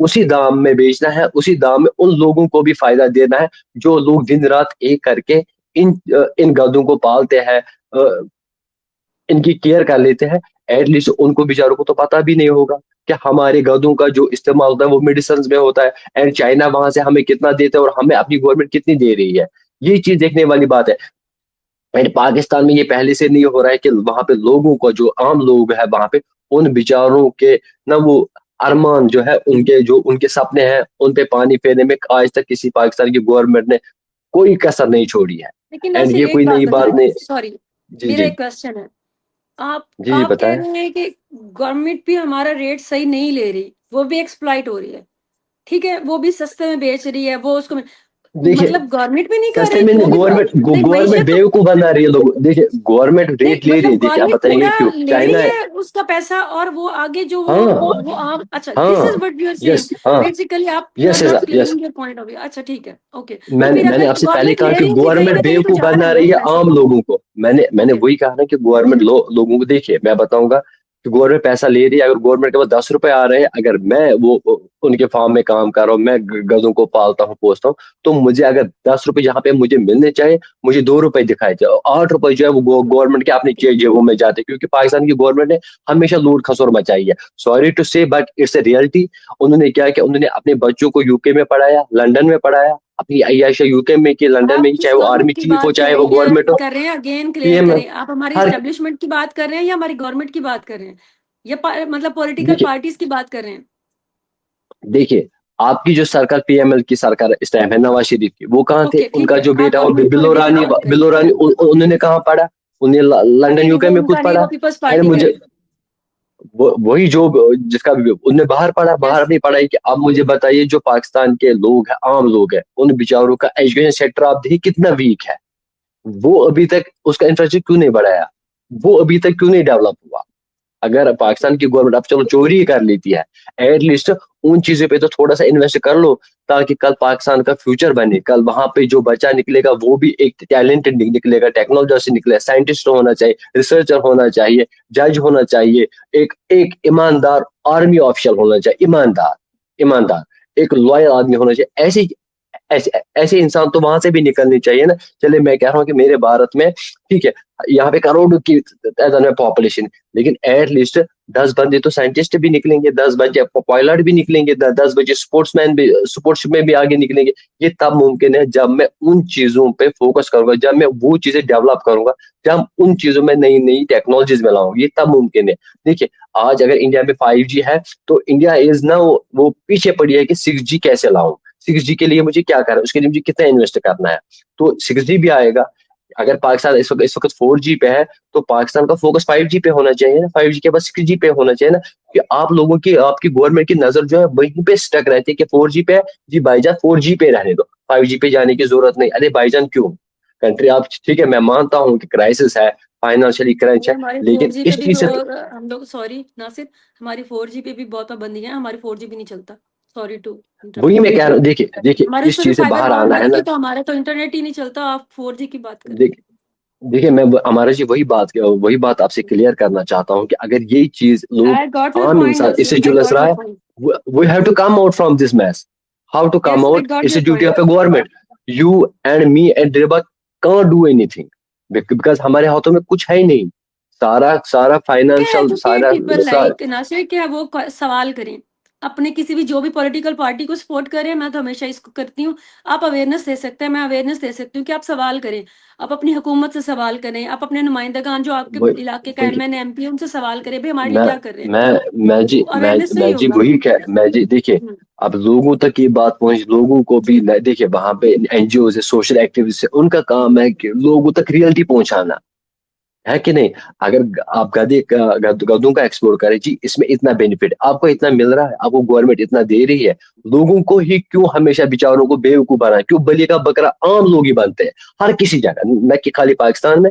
उसी दाम में बेचना है, उसी दाम में उन लोगों को भी फायदा देना है जो लोग दिन रात एक करके इन गधों को पालते हैं, इनकी केयर कर लेते हैं। एटलीस्ट उनको बेचारों को तो पता भी नहीं होगा कि हमारे गधों का जो इस्तेमाल होता है वो मेडिसिन में होता है, एंड चाइना वहां से हमें कितना देता है और हमें अपनी गवर्नमेंट कितनी दे रही है। ये चीज देखने वाली बात है। एंड पाकिस्तान में ये पहले से नहीं हो रहा है कि वहां पे लोगों को, जो आम लोग है वहां पे, उन बेचारों के ना वो अरमान जो है, उनके सपने हैं, उन पे पानी फेरने में आज तक किसी पाकिस्तान की गवर्नमेंट ने कोई कसर नहीं छोड़ी है। लेकिन एंड नासिर ये एक कोई बात नई बात बताएं, नहीं। सॉरी जी मेरा जी एक क्वेश्चन है। आप जी जी आप कह बताएं। रहे हैं कि गवर्नमेंट भी हमारा रेट सही नहीं ले रही, वो भी एक्सप्लॉइट हो रही है, ठीक है, वो भी सस्ते में बेच रही है, वो उसको देखिए मतलब गवर्नमेंट भी नहीं कर सस्ते रही, में वो भी नहीं, गवर्नमेंट मैशत तो बेवकूफ बना रही है लोग। देखिए गवर्नमेंट नहीं, रेट ले रही मतलब है, देखिए आप गवर्नमेंट बताएंगे पूरा क्यों, ले चाइना रही है। है उसका पैसा, और वो आगे जो हाँ वो आप, अच्छा दिस इज हाँ what you are saying, yes हाँ बेसिकली आप, you are yes yes not yes clearing your point of view. अच्छा ठीक है, ओके। तो मैंने फिर मैंने अगर आपसे पहले गवर्नमेंट कहा ले कि रही है तो कहीं गवर्नमेंट ना कहीं तो बेवकूफ जा रहा बना है रही ना है पैसा। आम लोगों को। मैंने ओके वही कहा ना कि गवर्नमेंट लोगों को, देखिए मैं बताऊंगा, कि गवर्नमेंट पैसा ले रही है, अगर गवर्नमेंट के पास 10 रुपए आ रहे हैं, अगर मैं वो उनके फार्म में काम कर रहा हूँ, मैं गधों को पालता हूँ, पोसता हूँ, तो मुझे अगर 10 रुपए जहाँ पे मुझे मिलने चाहिए, मुझे 2 रुपए दिखाए जाए, 8 रुपए जो है वो गवर्नमेंट के अपनी जेबों में जाते हैं, क्योंकि पाकिस्तान की गवर्नमेंट ने हमेशा लूट खसोर मचाई है। सॉरी टू से, बट इट्स ए रियलिटी। उन्होंने क्या किया, उन्होंने अपने बच्चों को यूके में पढ़ाया, लंदन में पढ़ाया, अपनी अय्याशा यूके में की, लंदन आप में की, चाहे किस वो आर्मी गवर्नमेंट की चीफ हो, बात कर चाहे रहे वो हैं या गवर्नमेंट हो, कर रहे हैं? अगेन क्लियर पीएम, करें, आप हमारे हर, एस्टेब्लिशमेंट की बात कर रहे हैं या हमारी गवर्नमेंट की बात कर रहे हैं, या मतलब पॉलिटिकल देखिए पार्टीज की बात कर रहे हैं? देखिए आपकी जो सरकार, पीएमएल की सरकार इस टाइम है, नवाज शरीफ की, वो कहाँ थे? ओके ठीक उनका है, जो आप बेटा वो गवर्नमेंट पॉलिटिक्स की बात करें। बिलो रानी उन्होंने कहाँ पढ़ा? उन्हें लंदन नहीं नहीं, यूके वो में खुद उनका नहीं, पढ़ा। वो पीपल्स अरे पार्टी का मुझे है। वही जो जिसका उनने बाहर पढ़ा, बाहर यस। अपनी पढ़ाई की। अब मुझे बताइए, जो पाकिस्तान के लोग हैं, आम लोग हैं, उन बेचारों का एजुकेशन सेक्टर आप देखिए कितना वीक है। वो अभी तक उसका इंफ्रास्ट्रक्चर क्यों नहीं बढ़ाया? वो अभी तक क्यों नहीं डेवलप हुआ? अगर ओके। पाकिस्तान की गवर्नमेंट अब चलो चोरी ही कर लेती है, एटलीस्ट उन चीजों पे तो थोड़ा सा इन्वेस्ट कर लो, ताकि कल पाकिस्तान का फ्यूचर बने। कल वहां पे जो बच्चा निकलेगा वो भी एक टैलेंटेड निकलेगा, टेक्नोलॉजी से निकले, साइंटिस्ट होना चाहिए, रिसर्चर होना चाहिए, जज होना चाहिए, एक एक ईमानदार आर्मी ऑफिसर होना चाहिए, ईमानदार, ईमानदार, एक लॉयल आदमी होना चाहिए। ऐसे ऐसे ऐसे इंसान तो वहां से भी निकलने चाहिए ना। चले, मैं कह रहा हूँ कि मेरे भारत में ठीक है, यहाँ पे करोड़ों की तादाद में पॉपुलेशन, लेकिन एटलीस्ट 10 बंदे तो साइंटिस्ट भी निकलेंगे, 10 बच्चे पायलट भी निकलेंगे, 10 बच्चे स्पोर्ट्समैन भी, स्पोर्ट्स में भी आगे निकलेंगे। ये तब मुमकिन है जब मैं उन चीजों पे फोकस करूंगा, जब मैं वो चीजें डेवलप करूंगा, जब उन चीजों में नई नई टेक्नोलॉजीज में लाऊंगा, ये तब मुमकिन है। देखिए, आज अगर इंडिया में 5G है, तो इंडिया इज ना वो पीछे पड़ी है कि 6G कैसे लाऊं, 6G के लिए मुझे क्या करना है, उसके लिए मुझे कितना इन्वेस्ट करना है। तो 6G भी आएगा। अगर पाकिस्तान इस वक्त 4G पे है, तो पाकिस्तान का फोकस 5G पे होना चाहिए ना, 5G के बाद 6G पे होना चाहिए ना। कि आप लोगों की, आपकी गवर्नमेंट की नजर जो है वहीं पे स्टक रहती है कि 4G पे है, जी भाईजान 4G पे रहने दो, 5G पे जाने की जरूरत नहीं। अरे भाईजान क्यों? कंट्री आप, ठीक है, मैं मानता हूँ कि क्राइसिस है, फाइनेंशियली क्रंच ये है, हमारी लेकिन 4G पे इस भी चीज से तो, हम लोग, सॉरी नासिर, हमारी 4G पे भी बहुत पाबंदी है, हमारी 4G भी नहीं चलता। सॉरी टू इंटरप्ट वही यू। मैं कह रहा हूँ। देखिए देखिए, हमारे उस इस पे भी चीज से फाइबर बाहर बोर्ड आना है लगती ना। है, तो हमारा तो इंटरनेट ही नहीं चलता, आप 4G की बात करें। देख देखिए, मैं हमारा जी वही बात आपसे क्लियर करना चाहता हूँ कि अगर यही चीज लोग, आई गॉट योर आम पॉइंट इंसान नासिर, इससे आई जुलस गॉट रहा योर है, point. We have to come out from this mess. How to come yes, I out? Got it's your duty point. Of a government. You and me and Diba can't do anything, because हमारे हाथों में कुछ है ही नहीं। सारा सारा क्या financial, educate सारा पीपल सारा लाइक नासिर, क्या वो सवाल करें अपने किसी भी, जो भी पॉलिटिकल पार्टी को सपोर्ट करें, मैं तो हमेशा इसको करती हूँ। आप अवेयरनेस दे सकते हैं, मैं अवेयरनेस दे सकती हूँ कि आप सवाल करें, आप अपनी हुकूमत से सवाल करें, आप अपने नुमाइंदगान जो आपके वही इलाके का देखिए, एमएन एमपी उनसे सवाल करें, भाई हमारे लिए मैं क्या कर रहे हैं। मैं जी वो अवेयरनेस से ही मैं जी होगा। वही कह मैं जी देखिए, हम्म, अब लोगों तक ये बात पहुंच, लोगों को भी जी। देखिए, वहां पे एनजीओ है, सोशल एक्टिविस्ट है, उनका काम है कि लोगों तक रियलिटी पहुंचाना, है कि नहीं? अगर आप गधों का एक्सप्लोर करें, जी इसमें इतना बेनिफिट आपको, इतना मिल रहा है आपको, गवर्नमेंट इतना दे रही है, लोगों को ही क्यों हमेशा बेचारों को बेवकूफ बनाए? क्यों बलि का बकरा आम लोग ही बनते हैं? हर किसी जगह, न कि खाली पाकिस्तान में,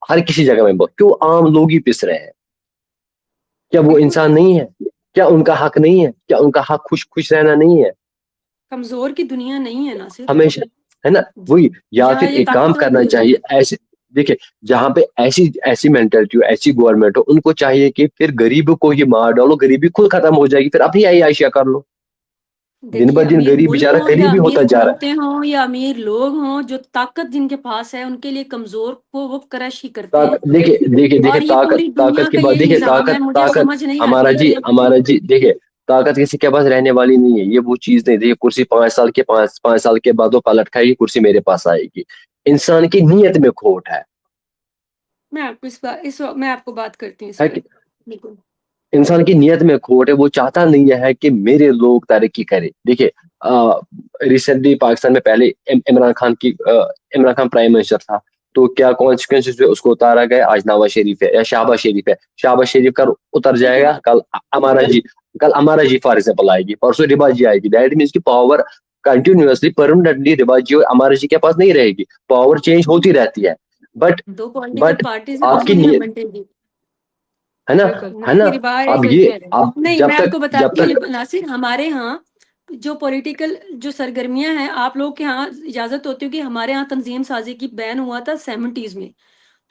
हर किसी जगह में क्यों आम लोग ही पिस रहे हैं? क्या वो बिल्कुल। इंसान नहीं है? क्या उनका हक नहीं है? क्या उनका हक खुश खुश रहना नहीं है? कमजोर की दुनिया नहीं है नासिर। हमेशा, है ना? जी। वही, या यहाँ फिर ये एक काम ताकतवर की करना दुनिया चाहिए है। ऐसे। देखिए, जहां पे ऐसी ऐसी मेंटेलिटी हो, ऐसी गवर्नमेंट हो, उनको चाहिए कि फिर गरीब को ही मार डालो, गरीबी खुद खत्म हो जाएगी, फिर अपनी आयशा कर लो। दिन देखिए, ब दिन अमीर गरीब मुल्क बेचारा हो या गरीब ही अमीर होता जा रहा हुकूमतें हों या अमीर लोग हों, जो ताकत जिनके पास है उनके लिए कमजोर को वो क्रश ही करते है। हैं। देखिए और ये ताकत, पूरी दुनिया की का बात यही देखिए, निजाम है, मुझे ताकत, समझ नहीं हमारा आती जी कि हमारा जी देखिए, ताकत किसी के पास रहने वाली नहीं है, ये वो चीज नहीं। देखिए, कुर्सी 5 साल के, पाँच साल के बाद वो पलट खाएगी, कुर्सी मेरे पास आएगी। इंसान की नीयत में खोट मैं आपको मैं आपको बात करती हूँ इस है पे। कि बिल्कुल। इंसान की नीयत में खोट है, वो चाहता नहीं है कि मेरे लोग तरक्की करें। देखिए, रिसेंटली पाकिस्तान में पहले इमरान खान प्राइम मिनिस्टर था, तो क्या कॉन्सिक्वेंसेस हुए, उसको उतारा गया। आज नवाज शरीफ है या शाहबाज शरीफ है, शाहबाज शरीफ कल उतर सही की जाएगा, बात। कल हमारा जी फॉर एग्जाम्पल आएगी, परसों रिबा जी आएगी। दैट मीन्स की पावर कंटिन्यूअसली परमानेंटली रिबा जी और हमारा जी के पास नहीं रहेगी, पावर चेंज होती रहती है। बट दो पॉलिटिकल बट पार्टीज है, आपकी दूसरों की हम नीयत, बंटेगी। है ना, बिल्कुल। है ना? नासिर रिबार अब इज ये, अब नहीं, मैं आपको जब बताती तक हूँ नासिर, हमारे यहाँ जो पॉलिटिकल जो सरगर्मियां हैं, आप लोग के यहाँ इजाजत होती है कि हमारे यहाँ तंजीम साजी की बैन हुआ था 70s में,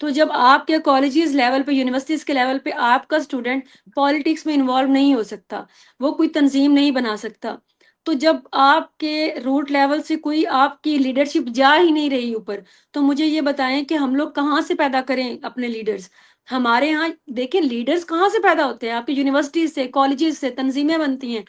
तो जब आपके कॉलेजेस लेवल पे, यूनिवर्सिटीज के लेवल पे आपका स्टूडेंट पॉलिटिक्स में इन्वॉल्व नहीं हो सकता, वो कोई तंजीम नहीं बना सकता, तो जब आपके रूट लेवल से कोई आपकी लीडरशिप जा ही नहीं रही ऊपर, तो मुझे ये बताएं कि हम लोग कहाँ से पैदा करें अपने लीडर्स? हमारे यहाँ देखें, लीडर्स कहाँ से पैदा होते हैं? आपकी यूनिवर्सिटीज से, कॉलेजेस से तंजीमें बनती हैं,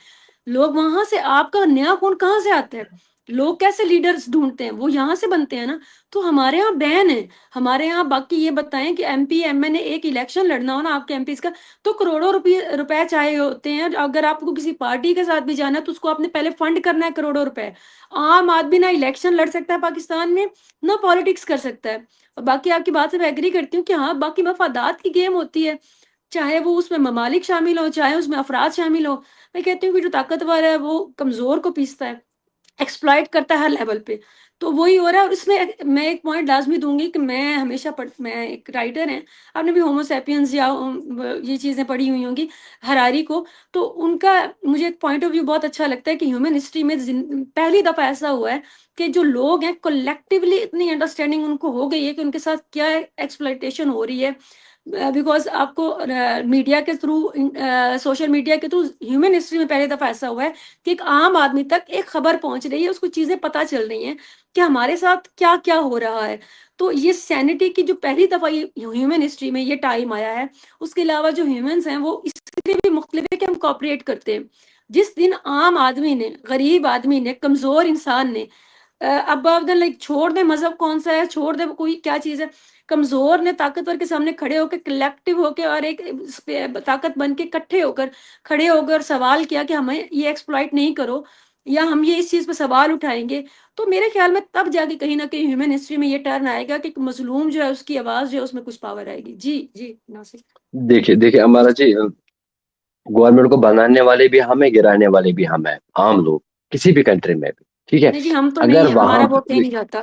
लोग वहां से, आपका नया खून कहाँ से आता है? लोग कैसे लीडर्स ढूंढते हैं? वो यहाँ से बनते हैं ना। तो हमारे यहाँ बैन है, हमारे यहाँ। बाकी ये बताएं कि एमपी एमएनए एक इलेक्शन लड़ना हो ना आपके एमपीज का, तो करोड़ों रुपए चाहिए होते हैं। अगर आपको किसी पार्टी के साथ भी जाना है तो उसको आपने पहले फंड करना है करोड़ों रुपए। आम आदमी ना इलेक्शन लड़ सकता है पाकिस्तान में, ना पॉलिटिक्स कर सकता है। और बाकी आपकी बात से मैं एग्री करती हूँ कि हाँ, बाकी मफादात की गेम होती है, चाहे वो उसमें ममालिक शामिल हो, चाहे उसमें अफराद शामिल हो। मैं कहती हूँ कि जो ताकतवर है वो कमजोर को पीसता है, एक्सप्लॉइट करता है हर लेवल पे। तो वही हो रहा है। और इसमें मैं एक पॉइंट लाजमी दूंगी कि मैं हमेशा मैं एक राइटर हैं, आपने भी होमो सैपियंस या ये चीजें पढ़ी हुई होंगी, हरारी को। तो उनका मुझे एक पॉइंट ऑफ व्यू बहुत अच्छा लगता है कि ह्यूमन हिस्ट्री में पहली दफा ऐसा हुआ है कि जो लोग हैं कलेक्टिवली इतनी अंडरस्टैंडिंग उनको हो गई है कि उनके साथ क्या एक्सप्लॉइटेशन हो रही है। बिकॉज आपको मीडिया के थ्रू, सोशल मीडिया के थ्रू ह्यूमन हिस्ट्री में पहली दफा ऐसा हुआ है कि एक आम आदमी तक एक खबर पहुंच रही है, उसको चीजें पता चल रही हैं कि हमारे साथ क्या क्या हो रहा है। तो ये सैनिटी की जो पहली दफा ये ह्यूमन हिस्ट्री में ये टाइम आया है। उसके अलावा जो ह्यूमंस हैं वो इसलिए भी मुख्तलिफ है कि हम कॉपरेट करते हैं। जिस दिन आम आदमी ने, गरीब आदमी ने, कमजोर इंसान ने, अब लाइक छोड़ दे मजहब कौन सा है, छोड़ दे कोई क्या चीज है, कमजोर ने ताकतवर के सामने खड़े होकर, कलेक्टिव होकर और एक ताकत बन के इकट्ठे होकर खड़े होकर सवाल किया कि हमें ये एक्सप्लॉइट नहीं करो, या हम ये इस चीज पे सवाल उठाएंगे। तो मेरे ख्याल में तब जाके कहीं ना कहीं ह्यूमन हिस्ट्री में ये टर्न आएगा कि मजलूम जो है उसकी आवाज जो है उसमें कुछ पावर आएगी। जी जी नासिर। देखिए देखिए हमारा जी, गवर्नमेंट को बनाने वाले भी हम है, गिराने वाले भी हम है, आम लोग, किसी भी कंट्री में भी। ठीक है। नहीं जी, हम तो अगर नहीं, वहां हमारा वोट कहीं नहीं जाता।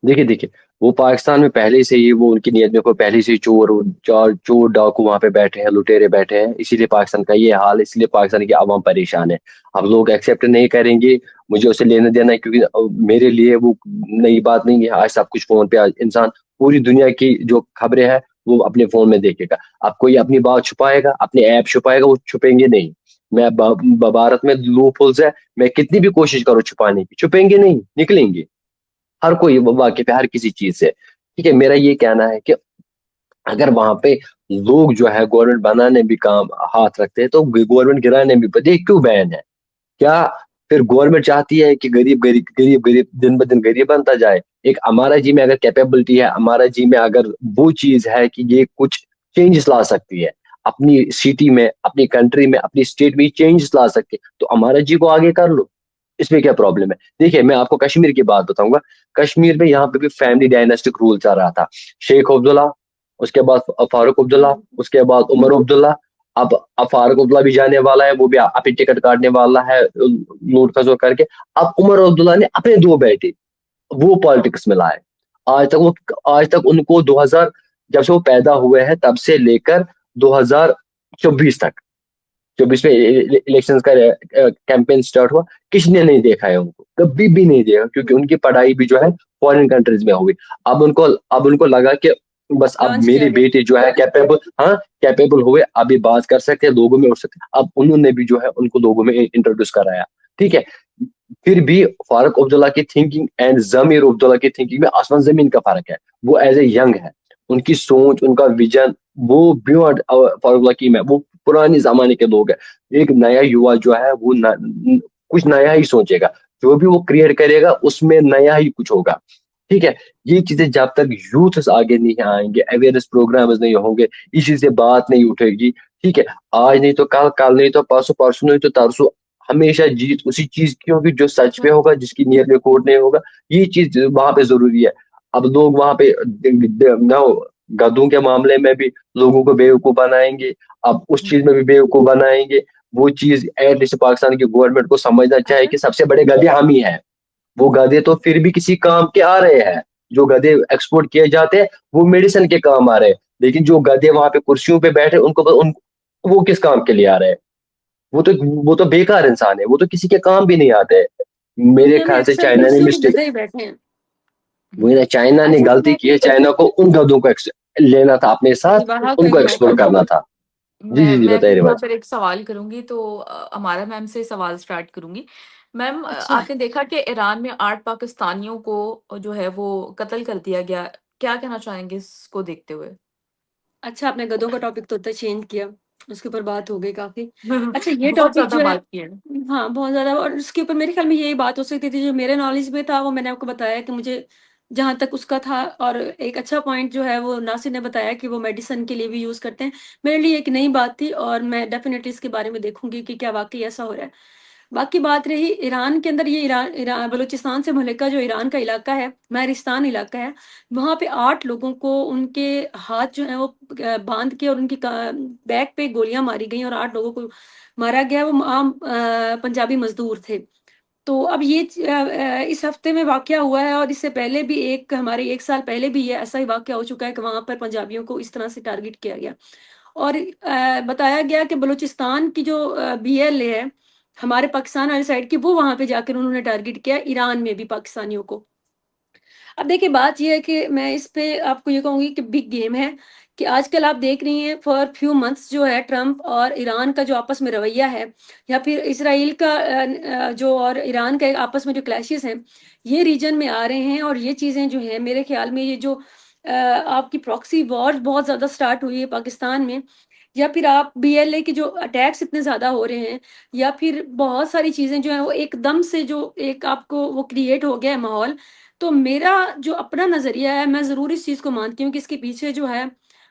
देखिए देखिए, वो पाकिस्तान में पहले से ही, वो उनकी नीयत में, कोई पहले से ही चोर डाकू वहां पे बैठे हैं, लुटेरे बैठे हैं, इसीलिए पाकिस्तान का ये हाल है, इसलिए पाकिस्तान की आवाम परेशान है। अब लोग एक्सेप्ट नहीं करेंगे, मुझे उसे लेने देना है, क्योंकि मेरे लिए वो नई बात नहीं है। आज सब कुछ फोन पे, आज इंसान पूरी दुनिया की जो खबरें हैं वो अपने फोन में देखेगा। अब कोई अपनी बात छुपाएगा, अपने ऐप छुपाएगा, वो छुपेंगे नहीं। भारत में लूप होल्स है, मैं कितनी भी कोशिश करूँ छुपाने की, छुपेंगे नहीं, निकलेंगे। हर कोई वाकिफ है हर किसी चीज से। ठीक है, मेरा ये कहना है कि अगर वहां पे लोग जो है गवर्नमेंट बनाने भी काम हाथ रखते हैं, तो गवर्नमेंट गिराने भी, देख क्यों बैन है? क्या फिर गवर्नमेंट चाहती है कि गरीब गरीब गरीब गरीब दिन ब दिन गरीब बनता जाए? एक हमारा जी में अगर कैपेबिलिटी है, हमारा जी में अगर वो चीज है कि ये कुछ चेंजेस ला सकती है, अपनी सिटी में, अपनी कंट्री में, अपनी स्टेट में चेंजेस ला सकती है, तो हमारा जी को आगे कर लो। इसमें क्या प्रॉब्लम है? देखिए, मैं आपको कश्मीर की बात बताऊंगा। कश्मीर में यहाँ पे भी फैमिली डायनेस्टिक रूल चल रहा था। शेख अब्दुल्ला, उसके बाद फारूक अब्दुल्ला, उसके बाद उमर अब्दुल्ला। अब फारूक अब्दुल्ला भी जाने वाला है, वो भी अपनी टिकट काटने वाला है लूट खसोट करके। अब उमर अब्दुल्ला ने अपने दो बेटे वो पॉलिटिक्स में लाए। आज तक उनको 2000, जब से वो पैदा हुए हैं तब से लेकर 2024 तक, 24 में इलेक्शन का कैंपेन स्टार्ट हुआ, किसी ने नहीं देखा है उनको, कभी भी नहीं देखा, क्योंकि उनकी पढ़ाई भी जो है फॉरेन कंट्रीज में हुई। अब उनको लगा कि बस अब लॉन्च किया मेरे गया। बेटे जो है कैपेबल, हाँ कैपेबल हुए, अभी बात कर सकते हैं, लोगों में उठ सकते हैं। अब उन्होंने भी जो है उनको लोगों में इंट्रोड्यूस कराया। ठीक है। फिर भी फारूक अब्दुल्ला की थिंकिंग एंड जमीर अब्दुल्ला की थिंकिंग में आसमान जमीन का फर्क है। वो एज ए यंग है, उनकी सोच, उनका विजन, वो बियॉन्ड फारूक अब्दुल्ला की में, वो पुराने जमाने के लोग हैं। एक नया युवा जो है वो कुछ नया ही सोचेगा, जो भी वो क्रिएट करेगा उसमें नया ही कुछ होगा। ठीक है। ये चीजें जब तक यूथ आगे नहीं आएंगे, अवेयरनेस प्रोग्राम्स नहीं होंगे, इसी से बात नहीं उठेगी। ठीक है। आज नहीं तो कल, कल नहीं तो परसों, परसों नहीं तो तरसों, हमेशा जीत उसी चीज की होगी जो सच पे होगा, जिसकी नीयत में खोट नहीं होगा। ये चीज वहां पे जरूरी है। अब लोग वहां पे ना, गधों के मामले में भी लोगों को बेवकूफ बनाएंगे, अब उस चीज में भी बेवकूफ बनाएंगे। वो चीज एटलीस्ट पाकिस्तान की गवर्नमेंट को समझना चाहिए अच्छा। कि सबसे बड़े गधे हम ही हैं। वो गधे तो फिर भी किसी काम के आ रहे हैं, जो गधे एक्सपोर्ट किए जाते हैं वो मेडिसिन के काम आ रहे हैं, लेकिन जो गधे वहां पे कुर्सियों पे बैठे वो किस काम के लिए आ रहे हैं? वो तो बेकार इंसान है, वो तो किसी के काम भी नहीं आते। मेरे दुनिया में ख्याल से अक्सर चाइना ने कुर्सियों पे मिस्टेक, गधे ही बैठे हैं। वही ना, चाइना ने अच्छा गलती मैं की है, चाइना को उन गधों को लेना था अपने साथ, विवाह का उनको ही मौका एक्सप्लोर था। करना था। जी मैं जी जी, मैं बताइए फिर यहाँ रिवाज। पर एक सवाल करूंगी, तो हमारा मैम से सवाल स्टार्ट करूंगी। मैम, अच्छा आपने देखा कि ईरान में 8 पाकिस्तानियों को जो है वो कत्ल कर दिया गया। क्या कहना चाहेंगे इसको देखते हुए? अच्छा, आपने गधों का टॉपिक तो चेंज किया, उसके ऊपर बात हो गई काफी। अच्छा ये बहुत टॉपिक ज्यादा जो है, बात की है। हाँ बहुत ज्यादा, और उसके ऊपर मेरे ख्याल में यही बात हो सकती थी जो मेरे नॉलेज में था, वो मैंने आपको बताया कि मुझे जहां तक उसका था। और एक अच्छा पॉइंट जो है वो नासिर ने बताया कि वो मेडिसिन के लिए भी यूज करते हैं। मेरे लिए एक नई बात थी, और मैं डेफिनेटली इसके बारे में देखूंगी कि क्या वाकई ऐसा हो रहा है। बाकी बात रही ईरान के अंदर, ये ईरान बलूचिस्तान से मुल्का जो ईरान का इलाका है, महरिस्तान इलाका है, वहाँ पे 8 लोगों को उनके हाथ जो है वो बांध के और उनकी बैक पे गोलियां मारी गई, और 8 लोगों को मारा गया। वो आम पंजाबी मजदूर थे। तो अब ये इस हफ्ते में वाकया हुआ है, और इससे पहले भी हमारे 1 साल पहले भी ये ऐसा ही वाकया हो चुका है कि वहां पर पंजाबियों को इस तरह से टारगेट किया गया। और बताया गया कि बलूचिस्तान की जो बीएलए है हमारे पाकिस्तान वाली साइड की, वो वहां पे जाकर उन्होंने टारगेट किया ईरान में भी पाकिस्तानियों को। अब देखिए बात ये है कि मैं इस पे आपको ये कहूंगी कि बिग गेम है, कि आजकल आप देख रही हैं फॉर फ्यू मंथ्स जो है ट्रम्प और ईरान का जो आपस में रवैया है, या फिर इसराइल का जो और ईरान का आपस में जो क्लैशेस हैं, ये रीजन में आ रहे हैं। और ये चीजें जो हैं मेरे ख्याल में, ये जो आपकी प्रॉक्सी वॉर बहुत ज्यादा स्टार्ट हुई है पाकिस्तान में, या फिर आप बीएलए के जो अटैक्स इतने ज्यादा हो रहे हैं, या फिर बहुत सारी चीजें जो है वो एकदम से जो एक आपको वो क्रिएट हो गया है माहौल। तो मेरा जो अपना नजरिया है, मैं जरूर इस चीज को मानती हूँ कि इसके पीछे जो है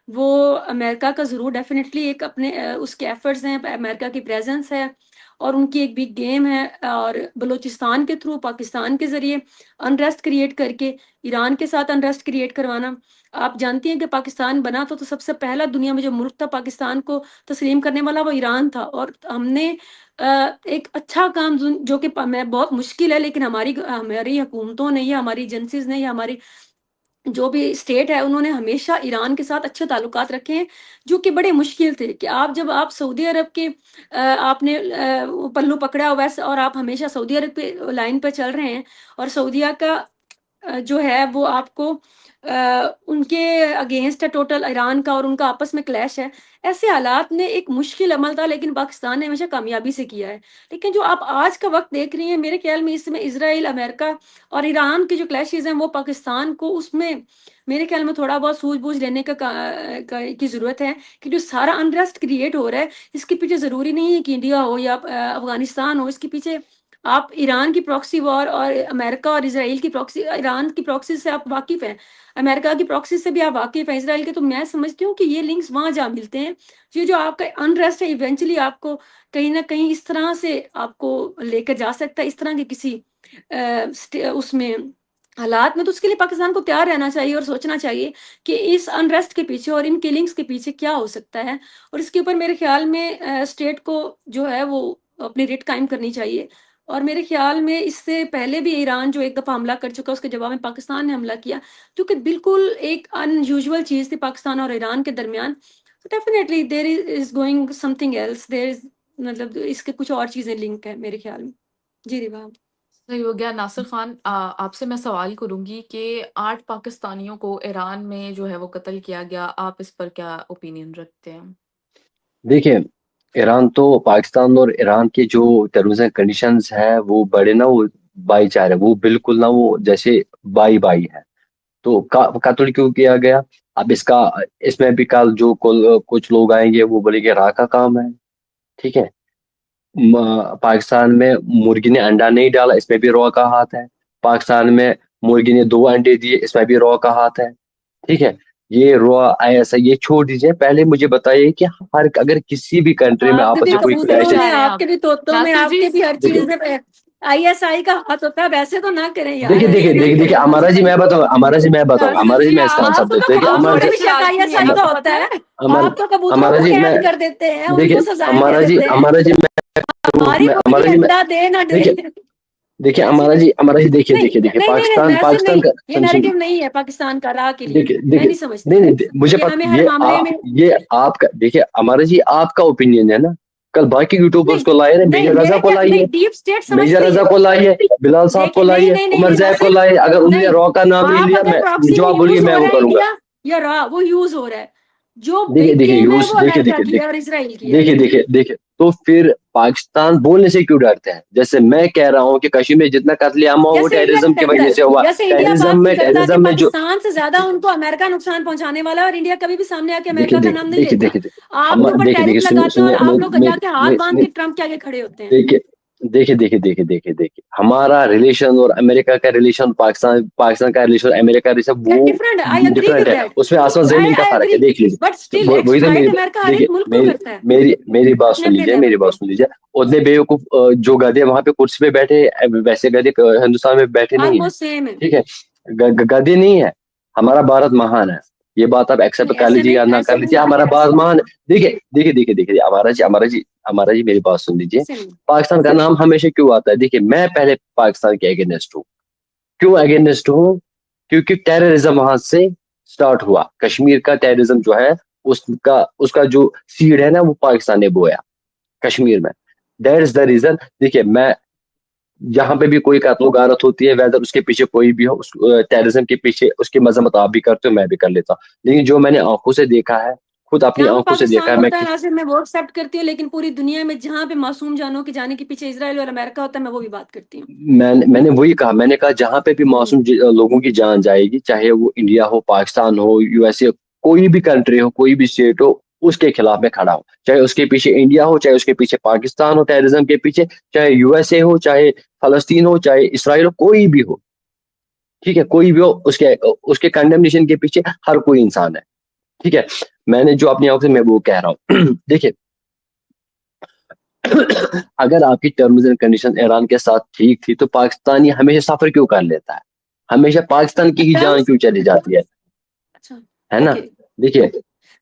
वो अमेरिका का जरूर डेफिनेटली एक अपने उसके एफर्ट्स हैं, अमेरिका की प्रेजेंस है, और उनकी एक बिग गेम है। और बलूचिस्तान के थ्रू पाकिस्तान के जरिए अनरेस्ट क्रिएट करके ईरान के साथ अनरेस्ट क्रिएट करवाना। आप जानती हैं कि पाकिस्तान बना तो सबसे पहला दुनिया में जो मुल्क था पाकिस्तान को तस्लीम करने वाला, वो ईरान था। और हमने एक अच्छा काम जो कि मैं बहुत मुश्किल है, लेकिन हमारी हमारी हुकूमतों ने या हमारी एजेंसीज ने या हमारी जो भी स्टेट है, उन्होंने हमेशा ईरान के साथ अच्छे ताल्लुकात रखे हैं, जो कि बड़े मुश्किल थे। कि आप जब आप सऊदी अरब के आपने वो पल्लू पकड़ा हुआ है, और आप हमेशा सऊदी अरब पे लाइन पे चल रहे हैं, और सऊदीया का जो है वो आपको उनके अगेंस्ट है टोटल ईरान का, और उनका आपस में क्लैश है। ऐसे हालात में एक मुश्किल अमल था, लेकिन पाकिस्तान ने हमेशा कामयाबी से किया है। लेकिन जो आप आज का वक्त देख रही हैं, मेरे ख्याल में इसमें इसराइल, अमेरिका और ईरान के जो क्लैशेस हैं, वो पाकिस्तान को उसमें मेरे ख्याल में थोड़ा बहुत सूझबूझ लेने की जरूरत है। कि जो सारा अनरेस्ट क्रिएट हो रहा है, इसके पीछे जरूरी नहीं है कि इंडिया हो या अफगानिस्तान हो। इसके पीछे आप ईरान की प्रॉक्सी वॉर और अमेरिका और इसराइल की प्रॉक्सी, ईरान की प्रॉक्सी से आप वाकिफ हैं, अमेरिका की प्रॉक्सी से भी आप वाकिफ हैं, इसराइल के। तो मैं समझती हूँ कि ये लिंक्स वहां जा मिलते हैं। ये जो आपका अनरेस्ट है, इवेंचुअली आपको कहीं ना कहीं इस तरह से आपको लेकर जा सकता है, इस तरह के किसी उसमें हालात में। तो उसके लिए पाकिस्तान को तैयार रहना चाहिए और सोचना चाहिए कि इस अनरेस्ट के पीछे और इन किलिंग्स के पीछे क्या हो सकता है। और इसके ऊपर मेरे ख्याल में स्टेट को जो है वो अपनी रिट कायम करनी चाहिए। और मेरे ख्याल में इससे पहले भी ईरान जो एक दफा हमला कर चुका, उसके जवाब में पाकिस्तान ने हमला किया, जो कि बिल्कुल एक अनयूजुअल चीज थी पाकिस्तान और ईरान के दरमियान। तो definitely there is going something else, there is, मतलब इसके कुछ और चीजें लिंक है मेरे ख्याल में। जी रिवा। सही हो गया। नासिर खान, आपसे मैं सवाल करूंगी कि 8 पाकिस्तानियों को ईरान में जो है वो कत्ल किया गया, आप इस पर क्या ओपिनियन रखते हैं? देखिए, ईरान तो पाकिस्तान और ईरान के जो टर्म्स एंड कंडीशंस है वो बड़े ना, वो भाईचारे, वो बिल्कुल ना, वो जैसे भाई भाई है। तो कत्ल क्यों किया गया? अब इसका, इसमें भी कल जो कुछ लोग आएंगे वो बोलेंगे रा का काम है। ठीक है। पाकिस्तान में मुर्गी ने अंडा नहीं डाला, इसमें भी रॉ का हाथ है। पाकिस्तान में मुर्गी ने 2 अंडे दिए, इसमें भी रॉ का हाथ है। ठीक है। ये रॉ ऐसा, ये छोड़ दीजिए, पहले मुझे बताइए कि हर अगर किसी भी कंट्री में आपके आपस भी में कोई नासिर जी, कबूतरों रुक क्लैश, में, जा रहे हैं आपके आप। भी तोतों में, नासिर जी, आपके भी हर चीज देखिए में आईएसआई का हाथ होता है। वैसे तो ना करें यार, देखिए देखिए ऐसे नहीं देखिए देखिए, करना अमरा जी चाहिए। मैं बताऊँ, अमरा जी मैं बताऊँ, नासिर अमरा जी जी, मैं इसका आंसर आप देता हूँ कि आपको आप अमर तो बड़े बेशक शरारती हैं, आईएसआई का आपको होता पता है। है। अमर आप तो कबूतरों अमरा को जी मैं, कैद कर देते हैं, देखिए उनको सजाएं दे देते हैं। अमरा जी मैं, हमारी मुर्गी अमरा जी मैं, अंडा दे ना दे। देखिए देखिए, ऐसे अमरा जी देखिए नहीं देखिए देखिए, नहीं नहीं नहीं, पाकिस्तान नासिर पाकिस्तान नहीं, का, ये सुनिए, नैरेटिव नहीं है पाकिस्तान का राह के लिए। देखिए मैं देखिए, नहीं समझती नहीं नहीं मुझे कि हमें पता, हर मामले में ये आपका, देखिए हमारा जी आपका ओपिनियन है ना। कल बाकी यूट्यूबर्स नहीं को लाए, नहीं, मेजर रजा मेरे को क्या लाइए, नहीं, डीप स्टेट समझ मेजर गई रजा है। को लाइए, बिलाल साहब को देखिए नहीं लाइए, नहीं नहीं उमर नहीं जैब को नासिर, लाइए। अगर उन्होंने नहीं, रॉ का नाम ले वहां लिया, पर मैं प्रॉक्सी जो में आप बोलिए यूज मैं हो वो रहा है करूंगा। इंडिया या रॉ, वो यूज हो रहा है। जो देखिए बिग देखिए गेम है यूज, वो देखिए अमेरिका देखिए की है और इसराइल की है। देखिए देखिए देखिए, तो फिर पाकिस्तान बोलने से क्यों डरते हैं? जैसे मैं कह रहा हूँ कि कश्मीर में जितना कत्लेआम हुआ वो जैसे इंडिया टेररिज्म नहीं की करता वजह है, से हुआ। जैसे इंडिया टेररिज्म बात नहीं में करता कि टेररिज्म में जो, पाकिस्तान से ज्यादा उनको अमेरिका नुकसान पहुंचाने वाला है, और इंडिया कभी भी सामने आके देखिए अमेरिका का नाम देखिए नहीं देखिए लेता। देखिए देखिए, हम आपके ऊपर देखिए देखिए, टैरिफ सुनिए लगाते हैं और सुनिए, आप लोग जाके हाथ बांध सुनिए, के ट्रम्प के आगे खड़े होते हैं। देखिए देखिए देखिए देखिए देखिए देखिए, हमारा रिलेशन और अमेरिका का रिलेशन, पाकिस्तान पाकिस्तान का रिलेशन, अमेरिका का रिलेशन, दैट वो different, I agree different with है। दैट, उसमें आसमान आई जमीन का आई फर्क है, एग्री, देख लीजिए। बट तो स्टिल वही इट्स तो फाइट मेरी, अमेरिका हर एक देखिए मुल्क को मेरी करता है मेरी मेरी बात अपने सुन अपने लीजिए, लेवल मेरी बात पे। सुन लीजिए। उतने बेवकूफ जो गधे वहां पे कुर्सी पे बैठे, वैसे गधे हिंदुस्तान में बैठे नहीं है। ऑलमोस्ट सेम है। ठीक है, गधे नहीं है। हमारा भारत महान है, ये बात आप एक्सेप्ट नहीं कर ऐसे लीजिए नहीं, या ना कर ऐसे लीजिए, नहीं, हमारा भारत महान है। देखिए देखिए देखिए देखिए, हमारा जी मेरी बात सुन लीजिए। ऐसे नहीं। पाकिस्तान का नाम हमेशा क्यों आता है? देखिए, मैं पहले पाकिस्तान के अगेंस्ट हूँ। क्यों अगेंस्ट हूँ? क्योंकि टेररिज्म वहां से स्टार्ट हुआ। कश्मीर का टेररिज्म जो है, उसका उसका जो सीड है ना, वो पाकिस्तान ने बोया कश्मीर में। That is the reason. देखिए, मैं जहां पे भी कोई कत्लो गारत होती है, वेदर उसके पीछे कोई भी हो, उस टेररिज्म के पीछे उसकी मजम्मत आप भी करते हो, मैं भी कर लेता हूँ। लेकिन जो मैंने आंखों से देखा है, खुद अपनी जहाँ पे आंखों से देखा पाकिस्तान है, मैं होता है नासिर, मैं वो एक्सेप्ट करती हूँ, लेकिन पूरी दुनिया में जहाँ पे मासूम जानों के जाने के पीछे इसराइल और अमेरिका होता है, मैं वो भी बात करती हूँ। मैंने वही कहा, मैंने कहा जहां पे भी मासूम लोगों की जान जाएगी, चाहे वो इंडिया हो, पाकिस्तान हो, यूएसए, कोई भी कंट्री हो, कोई भी स्टेट हो, उसके खिलाफ मैं खड़ा हूँ। चाहे उसके पीछे इंडिया हो, चाहे उसके पीछे पाकिस्तान हो टेररिज्म के पीछे, चाहे यूएसए हो, चाहे फलस्तीन हो, चाहे इसराइल हो, कोई भी हो। ठीक है, कोई भी हो, उसके उसके कंडेमनेशन के पीछे हर कोई इंसान है। ठीक है, मैंने जो अपनी आंखों से मैं वो कह रहा हूँ। देखिए, अगर आपकी टर्म्स एंड कंडीशन ईरान के साथ ठीक थी, तो पाकिस्तान ये हमेशा सफर क्यों कर लेता है? हमेशा पाकिस्तान की ही जान टर्म्स, क्यों चली जाती अच्छा, है ना? ओके। देखिए,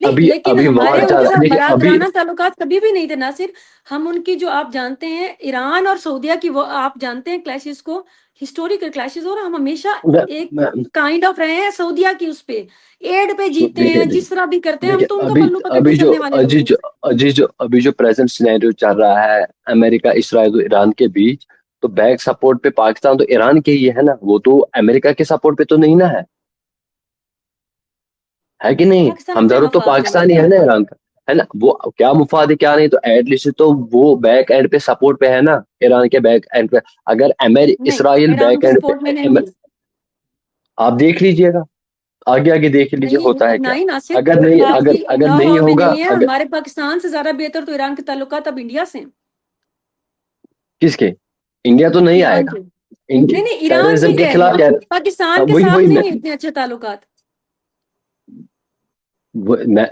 नहीं अभी लेकिन अभी हमारे वॉर चल उनके रहा है, साथ देखिए अभी, बरादराना ताल्लुकात कभी भी नहीं थे नासिर। हम उनकी जो आप जानते हैं ईरान और सऊदीया की, वो आप जानते हैं क्लैशेस को, हिस्टोरिकल क्लैशेस, और हम हमेशा मैं, एक मैं, काइंड ऑफ रहे हैं सऊदीया की उस पे एड पे जीते देखिए हैं, देखिए जिस तरह भी करते हैं हम देखिए, तो उनका अभी पल्लू पकड़ के अभी जो चलने वाले लोग अजी हैं। जो अभी जो प्रेजेंट सिनेरियो चल रहा है, अमेरिका इसराइल और ईरान के बीच, तो बैक सपोर्ट पे पाकिस्तान तो ईरान के ही है ना, वो तो अमेरिका के सपोर्ट पे तो नहीं ना है कि नहीं? पाकिस्तान अपने हमदर्द तो मफाद में पाकिस्तान ही देखता है है। ना ईरान का। है ना, वो क्या मुफाद है क्या नहीं, तो एटलीस्ट तो वो बैक एंड पे सपोर्ट पे है ना, ईरान के बैक एंड पे। अगर नहीं, इसराइल ईरान बैक के एंड सपोर्ट में पे, नहीं। आप देख लीजिएगा, आगे आगे देख लीजिए नहीं, होता है क्या। नहीं नासिर, अगर नहीं, आपकी अगर नहीं लाहौर में होगा, नहीं है। अगर हमारे पाकिस्तान से ज्यादा बेहतर तो ईरान के ताल्लुकात अब इंडिया से हैं। किसके? इंडिया तो नहीं ईरान आएगा। के, नहीं नहीं, ईरान टेररिज्म के के कह रही खिलाफ हूँ, क्या? पाकिस्तान के वही साथ वही नहीं इतने अच्छे ताल्लुकात। वो- मैं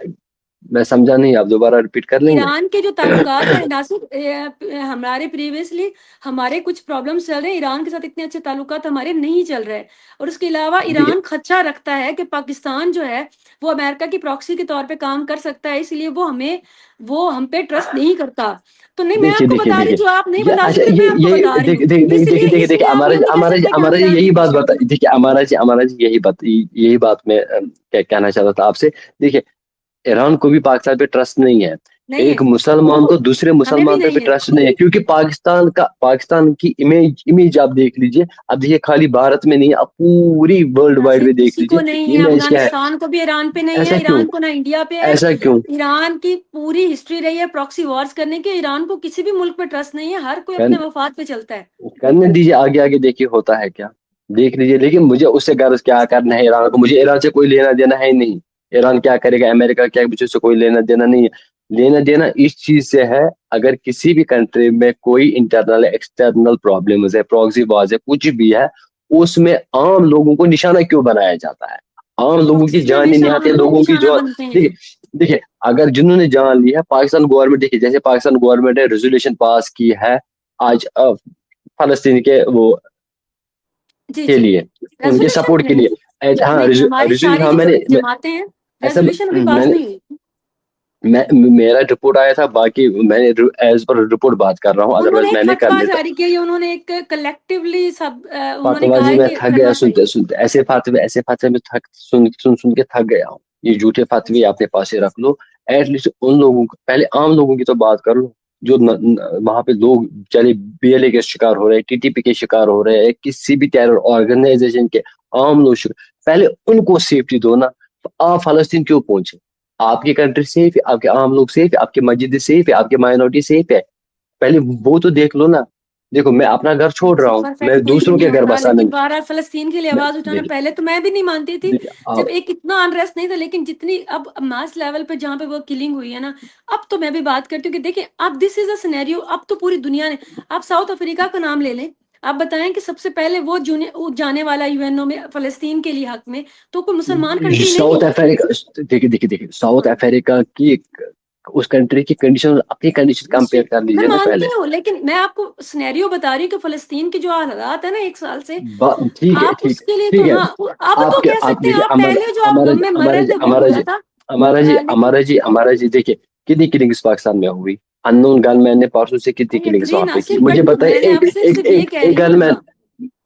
मैं समझा नहीं, आप दोबारा रिपीट कर लेंगे? ईरान के जो ताल्लुकात हैं नासिर, हमारे प्रीवियसली हमारे कुछ प्रॉब्लम्स चल रहे हैं, ईरान के साथ इतने अच्छे ताल्लुकात हमारे नहीं चल रहे। और उसके अलावा देखिए ईरान खदशा रखता है कि पाकिस्तान जो है वो अमेरिका की प्रॉक्सी के तौर पे काम कर सकता है, इसलिए वो हम पे ट्रस्ट नहीं करता। तो नहीं, मैं देखिए आपको देखिए बता रही देखिए, हूँ, जो आप नहीं ये बता अच्छा, सकते मैं आपको ये बता रही हूँ। देखिए देखिए देखिए इसलिए देखिए देखिए देखिए, इसलिए आप हमारा ये नहीं कह हमारा सकते कि हम हमारा ईरान के यही बात पीछे बता, हैं। देखिए हमारा जी यही बात मैं क्या कहना चाहता था आपसे। देखिए, ईरान को भी पाकिस्तान पे ट्रस्ट नहीं है। नहीं है, एक मुसलमान को दूसरे हमें भी मुसलमान पे नहीं है। ट्रस्ट नहीं है, क्योंकि पाकिस्तान की इमेज आप देख लीजिए। अब देखिए, खाली भारत में नहीं, आप पूरी वर्ल्ड वाइड नासिर में देख किसी को लीजिए, नहीं है, इमेज क्या है। अफगानिस्तान को भी ईरान पे नहीं ऐसा है, क्यों? ईरान को ना इंडिया पे है। ऐसा क्यों? ईरान की पूरी हिस्ट्री रही है प्रॉक्सी वॉर्स करने की, ईरान को किसी भी मुल्क पे ट्रस्ट नहीं है, हर कोई अपने मफाद पे चलता है। करने दीजिए, आगे आगे देखिए होता है क्या, देख लीजिए। लेकिन मुझे उससे गर्ज क्या करना है ईरान को? मुझे ईरान से कोई लेना देना है ही नहीं। ईरान क्या करेगा, अमेरिका क्या, मुझे उससे कोई लेना देना नहीं है। लेना देना इस चीज से है, अगर किसी भी कंट्री में कोई इंटरनल एक्सटर्नल प्रॉब्लम है, प्रॉक्सी वॉर है, कुछ भी है, उसमें आम लोगों को निशाना क्यों बनाया जाता है? आम लोगों की प्रॉक्सीज में जान ही हमेशा नहीं आती आम है, लोग लोगों की निशाना जो, बनते हैं। देखिए देखिए, अगर जिन्होंने जान ली है, पाकिस्तान गवर्नमेंट, देखिए जैसे पाकिस्तान गवर्नमेंट ने रेजोल्यूशन पास की है आज फलस्तीन के वो जी के जी, लिए, उनके सपोर्ट के रेजोल्यूशन लिए। हाँ, नहीं, हमारी सारी हाँ, जो मैंने जमातें हैं, ऐसा रेजोल्यूशन अभी पास मैंने नहीं हुई। मेरा रिपोर्ट आया था, बाकी मैंने एज पर रिपोर्ट बात कर रहा हूँ, अदरवाइज उन्होंने एक मैंने कर फतवा लेता। जारी किया, ये उन्होंने एक कलेक्टिवली सब उन्होंने फातिमा कहा जी, है मैं कि थक गया करना सुनते चाहिए। सुनते, ऐसे फातिमे में थक सुन के थक गया हूँ। ये झूठे फातिमे अपने पास ही रख लो। एटलीस्ट उन लोगों को, पहले आम लोगों की तो बात कर लो। जो वहां पे लोग चले BLA के शिकार हो रहे हैं, TTP के शिकार हो रहे हैं, किसी भी टेरर ऑर्गेनाइजेशन के आम लोग पहले उनको सेफ्टी दो ना। तो आप फलस्तीन क्यों पहुंचे? आपकी कंट्री सेफ है, आपके आम लोग सेफ है, आपकी मस्जिद सेफ है, आपकी माइनॉरिटी सेफ है, पहले वो तो देख लो ना। देखो मैं अपना घर छोड़ रहा ऐसे हूँ, परफेक्ट मैं कोई भी दूसरों नहीं के घर होता, बसाने लेकिन बहरहाल फलस्तीन के लिए आवाज उठाना देखिए पहले तो मैं भी नहीं मानती थी, देखिए जब आप एक इतना अनरेस्ट नहीं था, लेकिन जितनी अब मास लेवल पे जहाँ पे वो किलिंग हुई है ना, अब तो मैं भी बात करती हूँ कि देखिए अब दिस इज अ सिनेरियो, अब तो पूरी दुनिया ने, आप साउथ अफ्रीका का नाम ले लें, आप बताएं कि सबसे पहले वो जाने वाला यूएनओ में फलस्तीन के लिए हक में, तो कोई मुसलमान कंट्री नहीं साउथ है। अफ्रीका, देखिए साउथ हाँ, अफ्रीका की उस कंट्री की कंडीशन अपनी कंडीशन कंपेयर कर मैं लीजिए ना मानती पहले। हूँ, लेकिन मैं आपको सिनेरियो बता रही हूँ कि फलस्तीन के जो हालात है ना 1 साल से, ठीक है आप ठीक उसके लिए ठीक तो है। हाँ, अब तो आपके कह आप सकते हैं, देखिए आप पहले जो आप हमारा गम में मर रहे थे वो हमारा बुरा जी था। लेकिन हमारा जी देखिए कितनी किलिंग्स पाकिस्तान में हुई। अननोन गनमैन ने परसों से कितनी आई किलिंग्स एग्री वहां पे की, नासिर, मुझे बट बताइए। मैंने एक आपसे एक सिर्फ ये एक कह एक रही हूँ, गनमैन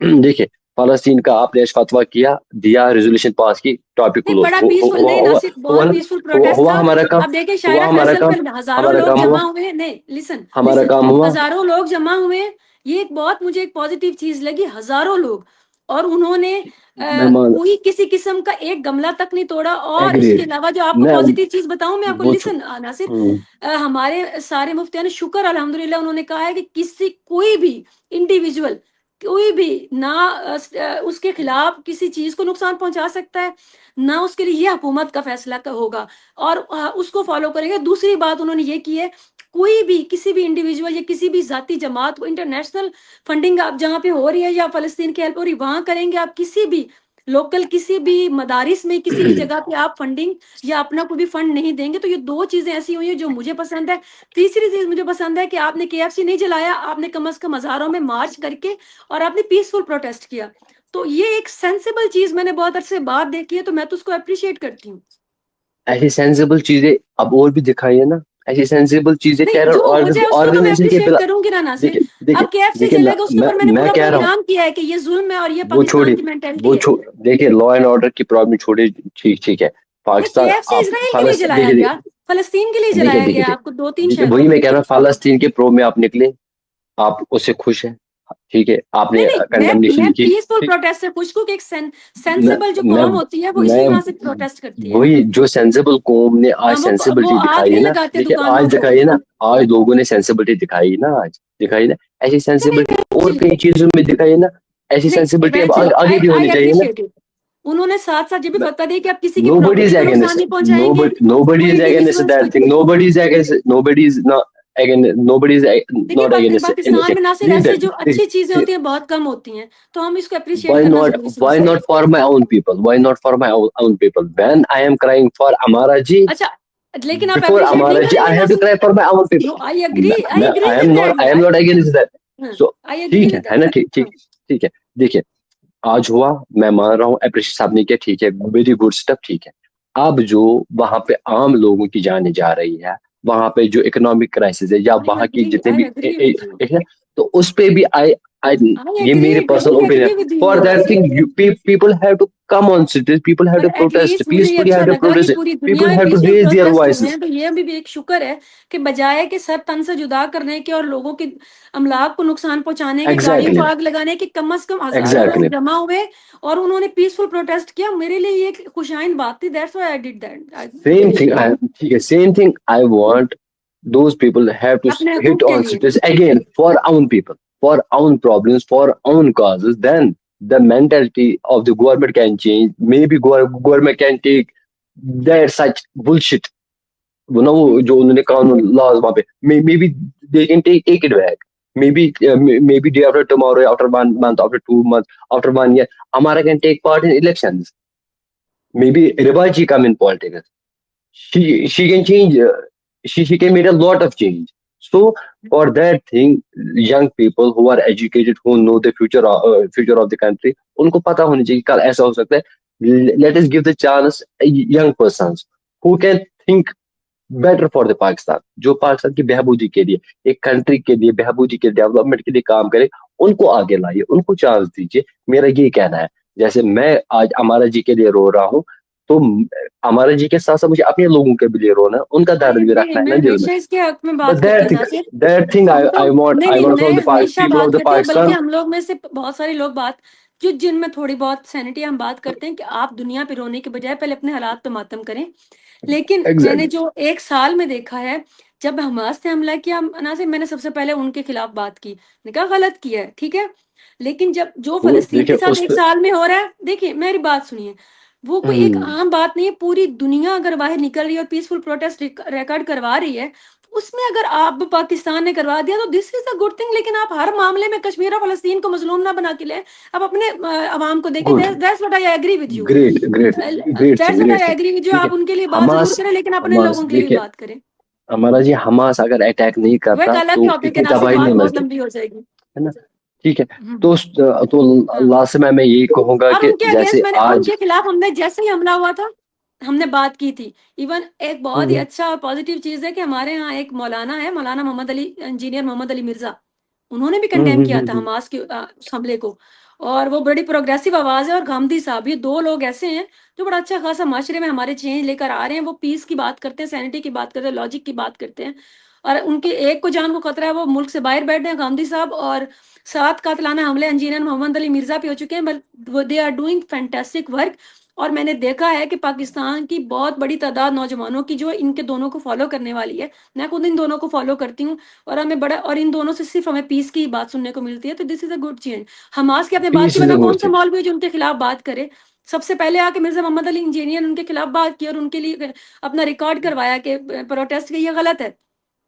हाँ। देखिए फलस्तीन का आपने फतवा किया, दिया, रेजोल्यूशन पास की, टॉपिक नहीं, क्लोज। बड़ा पीसफुल नहीं नासिर, हुआ बहुत ना? पीसफुल प्रोटेस्ट हुआ था। हमारा काम, अब देखिए हुआ शायरा हमारा फैसल काम, पे हजारों हमारा लोग काम हुआ, जमा हुए, नहीं लिसन हमारा लिसन, काम हुआ। हजारों लोग जमा हुए, ये एक बहुत मुझे एक पॉजिटिव चीज लगी, हजारों लोग, और उन्होंने मैं मान कोई किसी किस्म का एक गमला तक नहीं तोड़ा। और इसके एग्रीड। अलावा जो आपको मैं पॉजिटिव चीज बताऊं मैं आपको, वो लिसन नासिर, हम्म, हमारे सारे मुफ्तियान ने शुक्र अल्हम्दुलिल्लाह, उन्होंने कहा है कि किसी कोई भी इंडिविजुअल, कोई भी ना उसके खिलाफ किसी चीज को नुकसान पहुंचा सकता है, ना उसके लिए ये हुकूमत का फैसला का होगा, और उसको फॉलो करेंगे। दूसरी बात उन्होंने ये की है, कोई भी किसी भी इंडिविजुअल या किसी भी जाती जमात को इंटरनेशनल फंडिंग आप जहाँ पे हो रही है या फलस्तीन की हेल्प हो रही वहां करेंगे, आप किसी भी लोकल किसी भी मदारिस में किसी भी जगह पे आप फंडिंग या अपना कोई भी फंड नहीं देंगे। तो ये दो चीजें ऐसी हुई है जो मुझे पसंद है। तीसरी चीज मुझे पसंद है कि आपने KFC नहीं जलाया, आपने कम से कम हजारों में मार्च करके और आपने पीसफुल प्रोटेस्ट किया। तो ये एक सेंसिबल चीज मैंने बहुत अरसे बाद देखी है, तो मैं तो उसको अप्रिशिएट करती हूँ। ऐसी सेंसिबल चीजें अब और भी दिखाई है ना, ऐसी सेंसिबल चीजें नहीं, टेरर जो मुझे उसको तो मैं ऑर्गेनाइजेशन के अप्रिशिएट बिला। करूंगी ना नासिर। देखिए देखिए अब KFC देखिए जलेगा, उसके ऊपर मैंने मैं पूरा कह रहा हूँ, प्रोग्राम किया है कि ये जुल्म है और ये वो पाकिस्तान छोड़िए, की मेंटेलिटी है। देखिए लॉ एंड ऑर्डर की प्रॉब्लम छोड़िए, ठीक ठीक है। नहीं, पाकिस्तान KFC आप इसराइल के लिए फलस्तीन जलाया देखिए गया, फलस्तीन के लिए देखिए जलाया देखिए गया, देखिए आपको दो तीन देखिए शहरों वही में। मैं कह रहा हूँ, फालस्तीन के प्रो में आप निकले, आप उससे खुश हैं, ठीक है, नहीं आपने नहीं, मैं कंडेमनेशन की, पीसफुल ठीक। प्रोटेस्ट से खुश हूँ कि एक मैं सेंसिबल जो मैं कौम होती है वो इसी मैं तरह से प्रोटेस्ट करती है। वही जो सेंसिबल कौम ने आज हाँ, वो सेंसिबिलिटी आग दिखाई है नहीं ना, लगाते देखिए दुकानों आज को। दिखाई है ना, आज लोगों ने सेंसिबिलिटी दिखाई ना, आज दिखाई ना, ऐसी अच्छा, नहीं, सेंसिबिलिटी और मैं कई चीजों में दिखाई है ना, ऐसी नहीं, सेंसिबिलिटी मैं अब चलो आगे आई भी आई होनी चाहिए ना। Appreciate it. उन्होंने साथ साथ ये भी फतवा दिया कि आप किसी की Nobody is प्रॉपर्टी को नुकसान against नहीं पहुंचाएंगे, nobody कोई is against इंडिविजुअल्स को। that thing. Nobody is not against, nobody is देखिए not against पाकिस्तान anything. में ना सिर्फ Leave ऐसे that. जो अच्छी चीजें होती हैं बहुत कम होती हैं, तो हम इसको अप्रिशिएट करना जरूरी Why समझते हैं। not for my own people? Why not for my own people? When I am crying for Amara ji, अच्छा, लेकिन आप before अप्रिशिएट नहीं Amara ji, I करेंगे have ना to सिर्फ। cry for my own people. No, I agree with I that, am not against that. So I agree ठीक with है ना, दैट। ठीक ठीक ठीक है। देखिए आज हुआ, मैं मान रहा हूँ, अप्रिशिएट साहब ने किया, ठीक है, वेरी गुड स्टेप, ठीक है। अब जो वहां पे आम लोगों की जाने जा रही है, वहां पे जो इकोनॉमिक क्राइसिस है या वहां की जितने भी आई एग्री विद यू, एक है, तो उस पे भी आई ये मेरे personal I opinion. Agree with you for that Nasir. Thing people have to come on cities, people have पर टू प्रोटेस्ट एटलीस्ट मुझे ये पीसफुली, हैव अच्छा टू लगा कि प्रोटेस्ट, पूरी दुनिया पीपल में have to peaceful raise their protest हो रहे वॉइसेस। हैं, तो ये भी एक शुक्र है कि बजाय कि सर तन से जुदा करने के और लोगों के अमलाक को नुकसान पहुंचाने के, गाड़ियों को एग्जैक्टली आग लगाने के, कम से कम हजारों लोग एग्जैक्टली जमा हुए और उन्होंने पीसफुल प्रोटेस्ट किया। मेरे लिए ये एक खुशाइन बात थी, that's why I did that, I same really. Thing, ठीक है, same thing I want, those people have to अपने hit हकूक के on लिए। cities again for own people, for own problems, for own causes. Then the mentality of the government can change. Maybe government can take that such bullshit. वो ना, वो जो उन्होंने कानून laws वहाँ पे, maybe they can take it back. Maybe day after tomorrow, after 1 month, after 2 months, after 1 year, Amara can take part in elections. Maybe Ribaji come in politics. She can change, she can make a lot of change. So for that thing, young people who are educated, who know the future of the country, उनको पता होनी चाहिए कल ऐसा हो सकता है। Let us give the chance young persons who can think better for the Pakistan, जो पाकिस्तान की बहबूदी के लिए, एक कंट्री के लिए, बहबूदी के डेवलपमेंट के लिए काम करे, उनको आगे लाइए, उनको चांस दीजिए, मेरा ये कहना है। जैसे मैं आज अमारा जी के लिए रो रहा हूँ, तो हमारा जी के साथ साथ मुझे अपने लोगों के भी लिए रोना है, उनका आई दर्द भी एग्री, रखना है मैं ना दिल में। हमेशा इसके हक में बट बात करती हूँ नासिर। दैट थिंग हम तो आई वांट नहीं आई नहीं, वांट मैं फ्रॉम द हमेशा पीपल ऑफ बात द करती हूँ, बल्कि पाकिस्तान। हम लोग में से बहुत सारे लोग बात जो जिनमें थोड़ी बहुत सैनिटी हम बात करते हैं कि आप दुनिया पे रोने के बजाय पहले अपने हालात पे मातम करें। लेकिन मैंने एग्जैक्टली। जो एक साल में देखा है, जब हमास ने हमला किया नासिर, मैंने सबसे पहले उनके खिलाफ बात की, मैंने कहा गलत किया है, ठीक है। लेकिन जब जो वो फलस्तीन देखिए के साथ उस एक साल में हो रहा है, देखिए मेरी बात सुनिए, वो कोई एक हम्म, आम बात नहीं है। पूरी दुनिया अगर बाहर निकल रही है और पीसफुल प्रोटेस्ट रिकॉर्ड करवा रही है, तो उसमें अगर आप पाकिस्तान ने करवा दिया तो this is a good thing. लेकिन आप हर मामले में कश्मीर और फलस्तीन को मजलूम ना बना के ले, आप अपने अवाम को देखें। Good, that's what I agree with you, great great, great that's thing, what great I thing. Agree with you. आप देखिए उनके लिए बात जरूर हमास, करें, लेकिन अपने हमास लोगों के लिए भी देखिए, बात करें। हमारा जी हमास अगर अटैक नहीं वो एक करता अलग तो टॉपिक है इतनी नासिर, तबाही बात नहीं बहुत मचती, लंबी हो जाएगी। है ना। ठीक है। हम्म, तो हाँ। लास्ट में मैं यही कहूंगा और कि उनके जैसे अगेंस्ट मैंने, आज उनके खिलाफ हमने जैसे ही हमला हुआ था, हमने बात की थी। इवन एक बहुत ही हम्म, अच्छा और पॉजिटिव चीज है कि हमारे यहाँ एक मौलाना है, मौलाना मोहम्मद अली, इंजीनियर मोहम्मद अली मिर्जा, उन्होंने भी कंडेम किया था हम्म, हमास के उस हमले को। और वो बड़ी प्रोग्रेसिव आवाज है। और गांधी साहब, ये दो लोग ऐसे हैं जो बड़ा अच्छा खासा माशरे में हमारे चेंज लेकर आ रहे हैं। वो पीस की बात करते हैं, सैनिटी की बात करते हैं, लॉजिक की बात करते हैं। और उनके एक को जान को खतरा है, वो मुल्क से बाहर बैठे हैं गांधी साहब। और 7 कातिलाना हमले इंजीनियर मोहम्मद अली मिर्जा पे हो चुके हैं, but they are doing fantastic work. और मैंने देखा है कि पाकिस्तान की बहुत बड़ी तादाद नौजवानों की जो इनके दोनों को फॉलो करने वाली है। मैं खुद इन दोनों को फॉलो करती हूँ। और हमें बड़ा, और इन दोनों से सिर्फ हमें पीस की बात सुनने को मिलती है, तो this is a good change. Hamas की आपने बात की, पीस इज वरना अ कौन गुड सा थिंग। मौलवी है जो उनके खिलाफ बात करे। सबसे पहले आके मिर्जा मोहम्मद अली इंजीनियर उनके खिलाफ बात की और उनके लिए अपना रिकॉर्ड करवाया कि प्रोटेस्ट ये गलत है।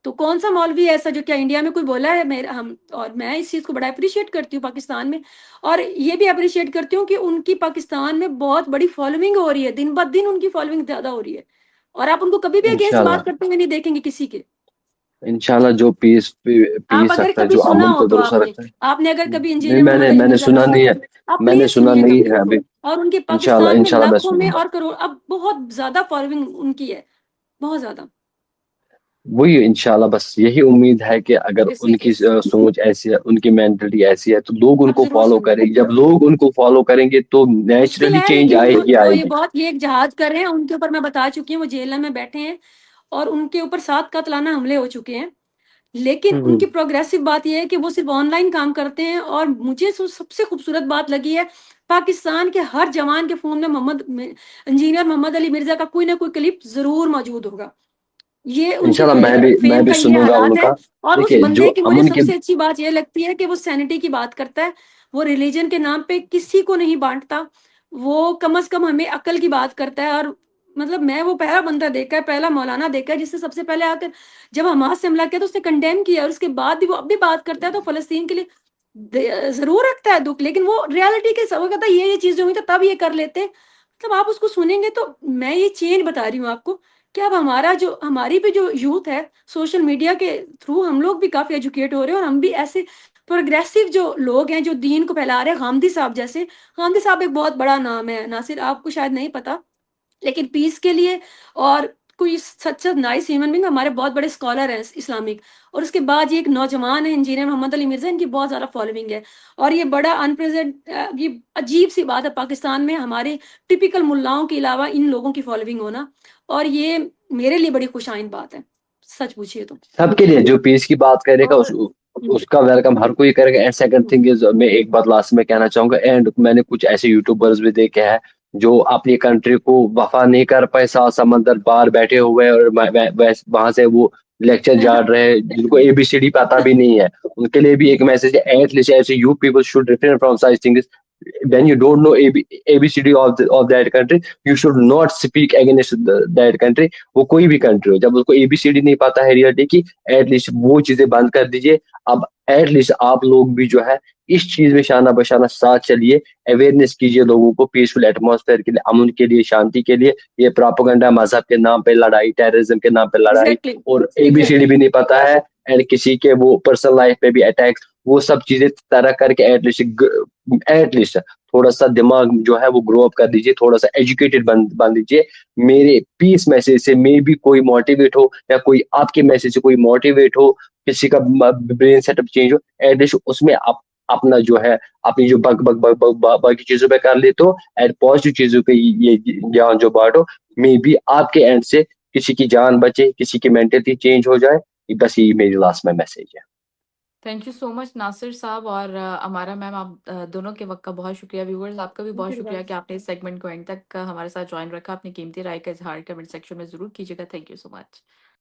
तो कौन सा मौलवी है ऐसा जो, क्या इंडिया में कोई बोला है? मेरा हम, और मैं इस चीज को बड़ा अप्रिशिएट करती हूँ पाकिस्तान में। और ये भी अप्रिशिएट करती हूँ कि उनकी पाकिस्तान में बहुत बड़ी फॉलोइंग हो रही है, दिन ब दिन उनकी फॉलोइंग ज्यादा हो रही है। और आप उनको कभी भी अगेंस्ट बात इंशाल्लाह, करते हुए नहीं देखेंगे किसी के। इंशाल्लाह जो पीस आप पीस अगर रखता है, कभी जो सुना अमन हो पे तो भरोसा आपने रखता है। आपने अगर कभी नहीं, इंजीनियर मोहम्मद मैंने अली मैंने मिर्जा का सुना नहीं सुना है, हो, आप मैंने प्लीज सुना सुनिए नहीं कभी है उनको। अभी। और उनके इंशाल्लाह, पाकिस्तान में इंशाल्लाह मैं लाखों में सुनूंगा। और करोड़, अब बहुत ज्यादा फॉलोइंग उनकी है, बहुत ज्यादा। वही इंशाल्लाह, बस यही उम्मीद है कि अगर उनकी इस सोच ऐसी है, उनकी मेंटलिटी ऐसी है, तो लोग आप उनको जरूर फॉलो सुनिए। करेंगे। जब लोग उनको फॉलो करेंगे तो मुश्किल नेचुरली है, चेंज लेकिन आएगी वो ये आएगी। बहुत, ये एक जहाज कर रहे हैं, उनके ऊपर मैं बता चुकी हूँ, वो जेल में बैठे हैं। और उनके ऊपर 7 कातिलाना हमले हो चुके हैं। लेकिन हम्म, उनकी प्रोग्रेसिव बात यह है कि वो सिर्फ ऑनलाइन काम करते हैं। और मुझे सबसे खूबसूरत बात लगी है, पाकिस्तान के हर जवान के फोन में इंजीनियर मोहम्मद अली मिर्जा का कोई ना कोई क्लिप जरूर मौजूद होगा। ये उनके इंशाल्लाह मैं फेम भी का ये सुनूंगा हालात है। उनका। और उस देखिए जो बंदे की मुझे अमन के सबसे अच्छी बात यह लगती है कि वो सैनिटी की बात करता है। वो रिलीजन के नाम पे किसी को नहीं बांटता। वो कम से कम हमें अकल की बात करता है। और मतलब मैं वो पहला बंदा देखा है, पहला मौलाना देखा है जिसने सबसे पहले आकर, जब हमास से हमला किया तो उसने कंडेम किया, और उसके बाद भी वो अब भी बात करता है। तो फलस्तीन के लिए जरूर रखता है दुख, लेकिन वो रियलिटी के सब कहता है ये चीजें हुई तो तब ये कर लेते। मतलब आप उसको सुनेंगे तो, मैं ये चेंज बता रही हूँ आपको कि अब हमारा जो, हमारी भी जो यूथ है, सोशल मीडिया के थ्रू हम लोग भी काफी एजुकेट हो रहे हैं। और हम भी ऐसे प्रोग्रेसिव जो लोग हैं जो दीन को फैला रहे हैं, गांधी साहब जैसे। गांधी साहब एक बहुत बड़ा नाम है नासिर, आपको शायद नहीं पता, लेकिन पीस के लिए और कोई सच नाइस ह्यूमन बीइंग, हमारे बहुत बड़े स्कॉलर हैं इस्लामिक। और उसके बाद ये एक नौजवान है इंजीनियर मोहम्मद अली मिर्जा, इनकी बहुत ज्यादा फॉलोइंग है। और ये बड़ा अनप्रेजेंट, ये अजीब सी बात है पाकिस्तान में हमारे टिपिकल मुल्लाओं के अलावा इन लोगों की फॉलोइंग होना। और ये मेरे लिए बड़ी खुशाइन बात है, सच पूछिए तो। सबके लिए जो पीस की बात करेगा और उसका वेलकम हर कोई करेगा। एंड सेकंड थिंग इज, मैं एक बात लास्ट में कहना चाहूंगा, एंड मैंने कुछ ऐसे यूट्यूबर्स भी देखे हैं जो अपनी कंट्री को वफा नहीं कर पाए, सात समंदर पार बैठे हुए हैं, और वहां से वो लेक्चर झाड़ रहे हैं जिनको एबीसीडी पता भी नहीं है। उनके लिए भी एक मैसेज है, एटलीस्ट ऐसे you people should refrain from such things. when you don't know ABCD of that country, you should not speak against that country। वो कोई भी कंट्री हो, जब उसको एबीसीडी नहीं पता है रियलिटी की, एटलीस्ट वो चीजें बंद कर दीजिए। अब एटलीस्ट आप लोग भी जो है इस चीज में शाना बशाना साथ चलिए, अवेयरनेस कीजिए लोगों को, पीसफुल एटमॉस्फेयर के लिए, अमन के लिए, शांति के लिए। ये प्रोपेगेंडा, मजहब के नाम पे लड़ाई, टेररिज्म के नाम पे लड़ाई, एग्जैक्टली, और एबीसीडी एग्जैक्टली। भी नहीं पता है, एंड किसी के वो पर्सनल लाइफ पे भी अटैक, वो सब चीजें तरह करके एटलीस्ट थोड़ा सा दिमाग जो है वो ग्रो अप कर दीजिए, थोड़ा सा एजुकेटेड बन दीजिए। मेरे पीस मैसेज से मे भी कोई मोटिवेट हो, या कोई आपके मैसेज से कोई मोटिवेट हो, किसी का ब्रेन सेटअप चेंज हो, एटलीस्ट उसमें आप अपना जो है अपनी जो बाकी चीजों पे कर लेते हो, एंड पॉजिटिव चीजों पे ये ज्ञान जो बांटो, मे बी आपके एंड से किसी की जान बचे, किसी की मेंटलिटी चेंज हो जाए। बस यही मेरी लास्ट में मैसेज है। Thank you so much Nasir sahab और अमारा मैम, आप दोनों के वक्त का बहुत शुक्रिया। व्यूअर्स, आपका भी बहुत शुक्रिया कि आपने इस सेगमेंट को एंड तक हमारे साथ ज्वाइन रखा। अपनी कीमती राय का इजहार कमेंट सेक्शन में जरूर कीजिएगा। Thank you so much.